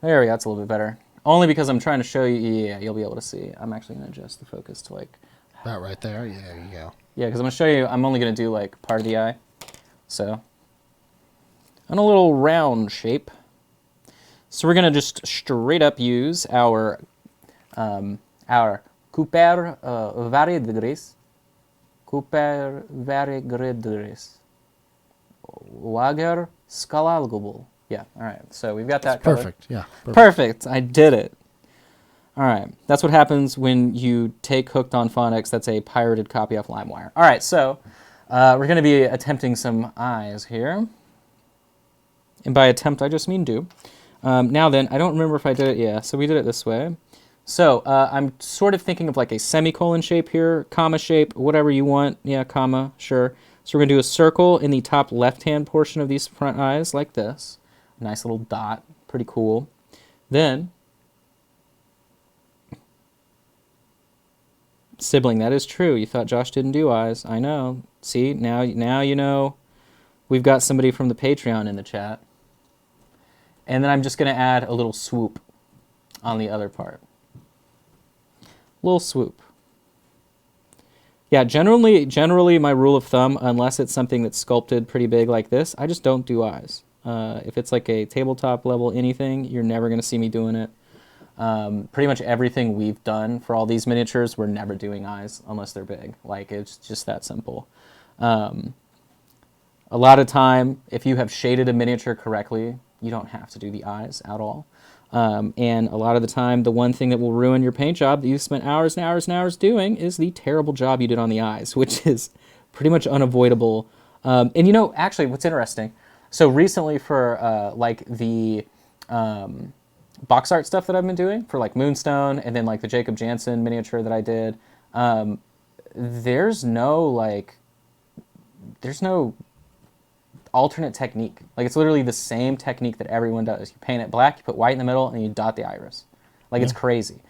There we go. That's a little bit better. Only because I'm trying to show you. Yeah, you'll be able to see. I'm actually going to adjust the focus to like... About right there. Yeah, there you go. Yeah, because I'm going to show you. I'm only going to do like part of the eye. So, on a little round shape. So we're going to just straight up use our Cooper Varigris. Cooper Varigris. Wager Skalalgubul. Yeah, all right. So we've got that covered. Perfect. Yeah. Perfect. I did it. All right. That's what happens when you take Hooked on Phonics. That's a pirated copy of LimeWire. All right. So we're going to be attempting some eyes here. And by attempt, I just mean do. Now then, I don't remember if I did it. Yeah, so we did it this way. So I'm sort of thinking of like a semicolon shape here, comma shape, whatever you want. Yeah, comma, sure. So we're going to do a circle in the top left-hand portion of these front eyes like this. Nice little dot. Pretty cool. Then, sibling, that is true. You thought Josh didn't do eyes. I know. See, now you know. We've got somebody from the Patreon in the chat. And then I'm just going to add a little swoop on the other part. Little swoop. Yeah, generally my rule of thumb, unless it's something that's sculpted pretty big like this, I just don't do eyes. If it's like a tabletop level anything, you're never going to see me doing it. Pretty much everything we've done for all these miniatures, we're never doing eyes unless they're big. Like, it's just that simple. A lot of time, if you have shaded a miniature correctly, you don't have to do the eyes at all. And a lot of the time, the one thing that will ruin your paint job that you've spent hours and hours and hours doing is the terrible job you did on the eyes, which is pretty much unavoidable. And you know, actually, what's interesting, so recently for like the box art stuff that I've been doing for like Moonstone and then like the Jacob Jansen miniature that I did, there's no alternate technique. Like, it's literally the same technique that everyone does. You paint it black, you put white in the middle, and you dot the iris. Like, it's crazy.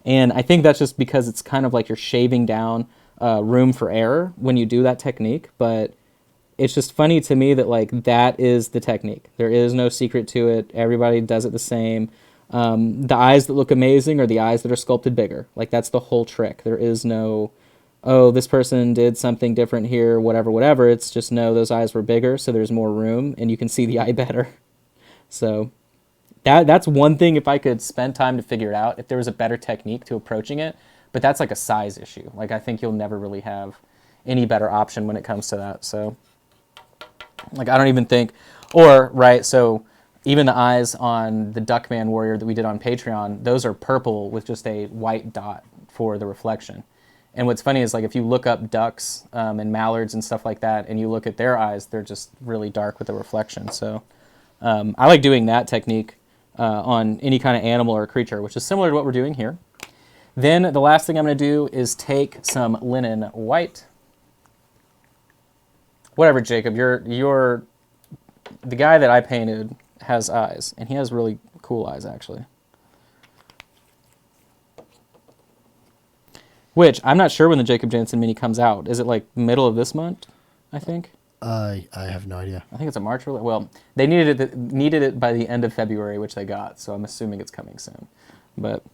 And I think that's just because it's kind of like you're shaving down room for error when you do that technique. But it's just funny to me that, like, that is the technique. There is no secret to it. Everybody does it the same. The eyes that look amazing are the eyes that are sculpted bigger. Like, that's the whole trick. There is no, oh, this person did something different here, whatever. It's just, no, those eyes were bigger, so there's more room, and you can see the eye better. So that's one thing, if I could spend time to figure it out, if there was a better technique to approaching it. But that's like a size issue. Like, I think you'll never really have any better option when it comes to that. So, like, I don't even think, or, right, so even the eyes on the Duckman Warrior that we did on Patreon, those are purple with just a white dot for the reflection. And what's funny is, like, if you look up ducks and mallards and stuff like that, and you look at their eyes, they're just really dark with the reflection. So I like doing that technique on any kind of animal or creature, which is similar to what we're doing here. Then the last thing I'm going to do is take some linen white. Whatever, Jacob, you're the guy that I painted has eyes, and he has really cool eyes, actually. Which, I'm not sure when the Jacob Jansen mini comes out. Is it like middle of this month, I think? I have no idea. I think it's a March release. Well, they needed it by the end of February, which they got, so I'm assuming it's coming soon. But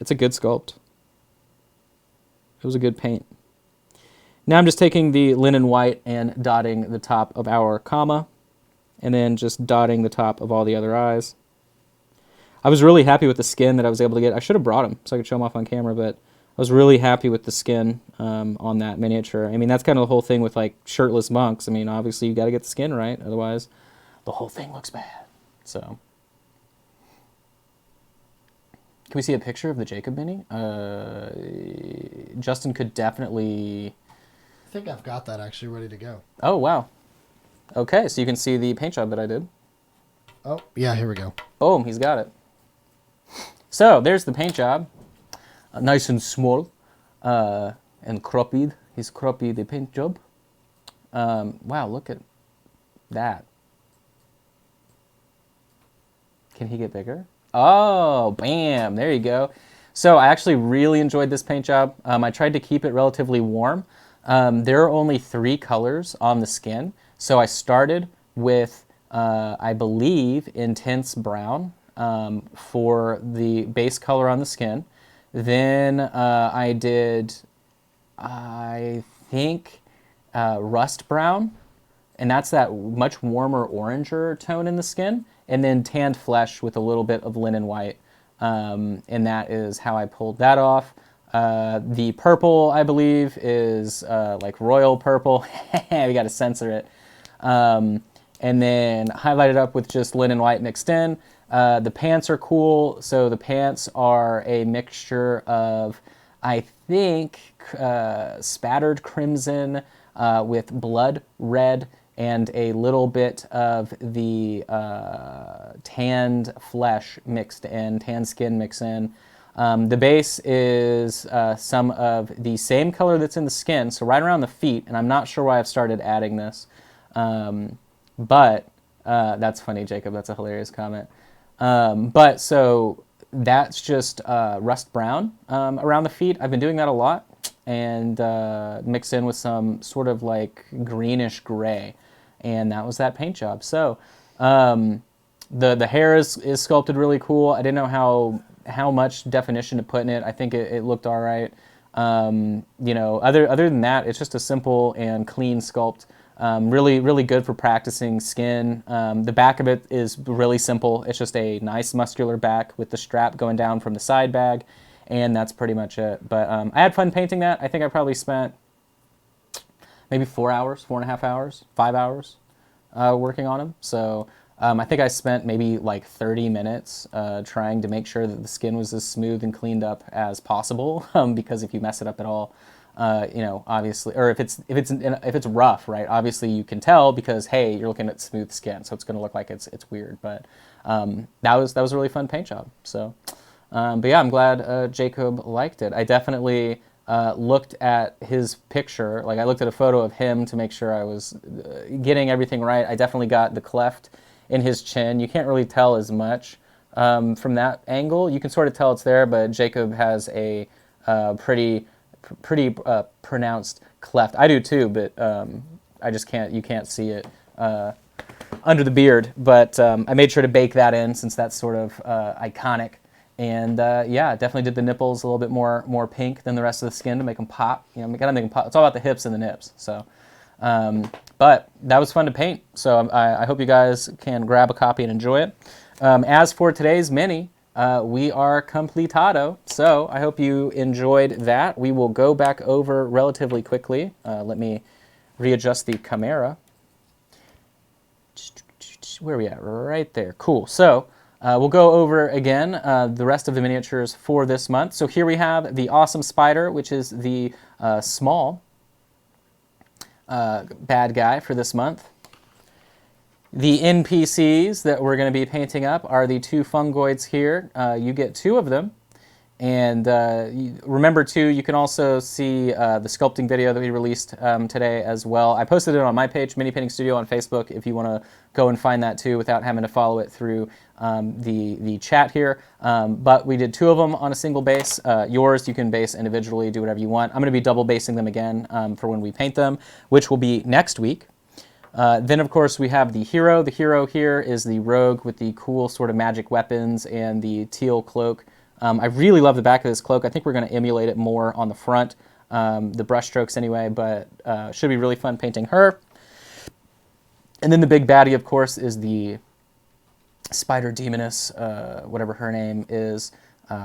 it's a good sculpt. It was a good paint. Now I'm just taking the linen white and dotting the top of our comma, and then just dotting the top of all the other eyes. I was really happy with the skin that I was able to get. I should have brought them so I could show them off on camera, but I was really happy with the skin on that miniature. I mean, that's kind of the whole thing with, like, shirtless monks. I mean, obviously you got to get the skin right, otherwise the whole thing looks bad. So, can we see a picture of the Jacob mini? Justin could definitely... I think I've got that actually ready to go. Oh, wow. Okay, so you can see the paint job that I did. Oh, yeah, here we go. Boom, he's got it. So, there's the paint job. Nice and small and cropped, his copy the paint job. Wow, look at that. Can he get bigger? Oh, bam, there you go. So I actually really enjoyed this paint job. I tried to keep it relatively warm. There are only 3 colors on the skin. So I started with, I believe, intense brown for the base color on the skin. Then I did, I think, rust brown, and that's that much warmer oranger tone in the skin, and then tanned flesh with a little bit of linen white, and that is how I pulled that off. The purple, I believe, is like royal purple. We got to censor it. And then highlighted up with just linen white mixed in. The pants are cool. So the pants are a mixture of, I think, spattered crimson with blood red and a little bit of the tanned flesh mixed in, tanned skin mixed in. The base is some of the same color that's in the skin, so right around the feet, and I'm not sure why I've started adding this, but that's funny, Jacob, that's a hilarious comment. But so that's just rust brown around the feet. I've been doing that a lot, and mixed in with some sort of like greenish gray, and that was that paint job. So the hair is sculpted really cool. I didn't know how much definition to put in it. I think it looked all right. You know, other than that, it's just a simple and clean sculpt. Really good for practicing skin. The back of it is really simple. It's just a nice muscular back with the strap going down from the side bag, and that's pretty much it. But I had fun painting that. I think I probably spent maybe 4 hours, 4.5 hours, 5 hours working on them. So I think I spent maybe like 30 minutes trying to make sure that the skin was as smooth and cleaned up as possible, because if you mess it up at all, you know, obviously, or if it's rough, right? Obviously, you can tell because hey, you're looking at smooth skin, so it's going to look like it's weird. But that was a really fun paint job. So, but yeah, I'm glad Jacob liked it. I definitely looked at his picture, like I looked at a photo of him to make sure I was getting everything right. I definitely got the cleft in his chin. You can't really tell as much from that angle. You can sort of tell it's there, but Jacob has a pretty pronounced cleft. I do too, but I just can't. You can't see it under the beard. But I made sure to bake that in since that's sort of iconic. And yeah, definitely did the nipples a little bit more pink than the rest of the skin to make them pop. You know, we gotta make them pop. It's all about the hips and the nips. So, but that was fun to paint. So I hope you guys can grab a copy and enjoy it. As for today's mini, we are completado. So I hope you enjoyed that. We will go back over relatively quickly. Let me readjust the camera. Where are we at? Right there. Cool. So we'll go over again the rest of the miniatures for this month. So here we have the awesome spider, which is the small bad guy for this month. The NPCs that we're going to be painting up are the 2 fungoids here. You get 2 of them. And remember, too, you can also see the sculpting video that we released today as well. I posted it on my page, Mini Painting Studio on Facebook, if you want to go and find that, too, without having to follow it through the chat here. But we did 2 of them on a single base. Yours, you can base individually, do whatever you want. I'm going to be double basing them again for when we paint them, which will be next week. Then, of course, we have the hero. The hero here is the rogue with the cool sort of magic weapons and the teal cloak. I really love the back of this cloak. I think we're going to emulate it more on the front, the brush strokes anyway, but should be really fun painting her. And then the big baddie, of course, is the spider demoness, whatever her name is,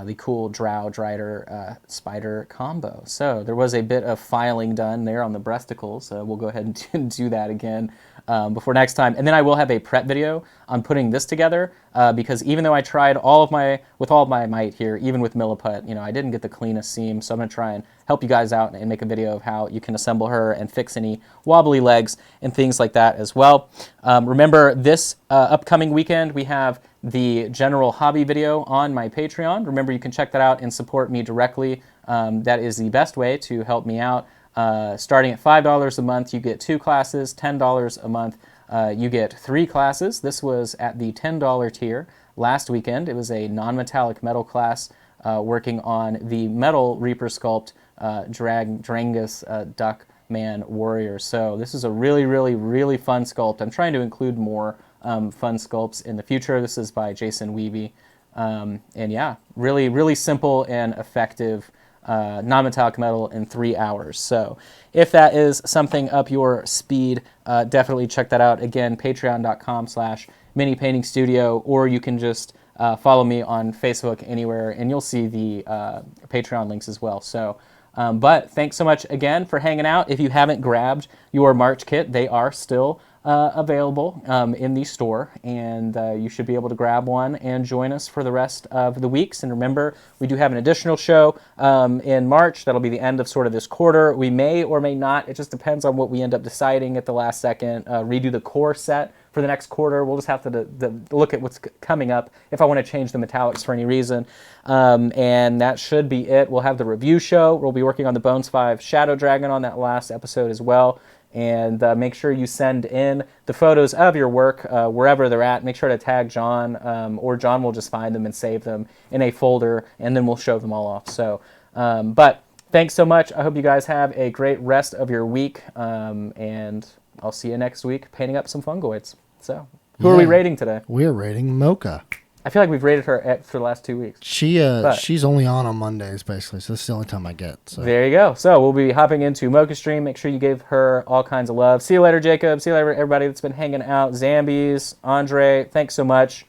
the cool drow drider spider combo. So there was a bit of filing done there on the breasticles. We'll go ahead and do that again before next time. And then I will have a prep video on putting this together because even though I tried with all of my might here, even with Milliput, you know, I didn't get the cleanest seam. So I'm going to try and help you guys out and make a video of how you can assemble her and fix any wobbly legs and things like that as well. Remember, this upcoming weekend we have the general hobby video on my Patreon. Remember, you can check that out and support me directly. That is the best way to help me out. Starting at $5 a month, you get 2 classes. $10 a month, you get 3 classes. This was at the $10 tier last weekend. It was a non-metallic metal class working on the metal Reaper sculpt Drangus Duck Man Warrior. So this is a really, really, really fun sculpt. I'm trying to include more fun sculpts in the future. This is by Jason Weeby. And yeah, really, really simple and effective non-metallic metal in 3 hours. So if that is something up your speed, definitely check that out. Again, patreon.com/minipaintingstudio, or you can just follow me on Facebook anywhere, and you'll see the Patreon links as well. So, but thanks so much again for hanging out. If you haven't grabbed your March kit, they are still available in the store, and you should be able to grab one and join us for the rest of the weeks. And remember, we do have an additional show in March. That'll be the end of sort of this quarter. We may or may not, it just depends on what we end up deciding at the last second, redo the core set for the next quarter. We'll just have to look at what's coming up if I want to change the metallics for any reason. And that should be it. We'll have the review show. We'll be working on the Bones 5 Shadow Dragon on that last episode as well. And make sure you send in the photos of your work wherever they're at. Make sure to tag John, or John will just find them and save them in a folder, and then we'll show them all off. So, but thanks so much. I hope you guys have a great rest of your week, and I'll see you next week painting up some fungoids. So, who are we rating today? We're rating Mocha. I feel like we've rated her for the last 2 weeks. She's only on Mondays, basically, so this is the only time I get. So. There you go. So we'll be hopping into Mocha Stream. Make sure you give her all kinds of love. See you later, Jacob. See you later, everybody that's been hanging out. Zambies, Andre, thanks so much.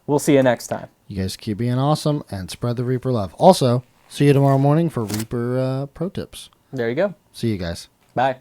We'll see you next time. You guys keep being awesome and spread the Reaper love. Also, see you tomorrow morning for Reaper Pro Tips. There you go. See you guys. Bye.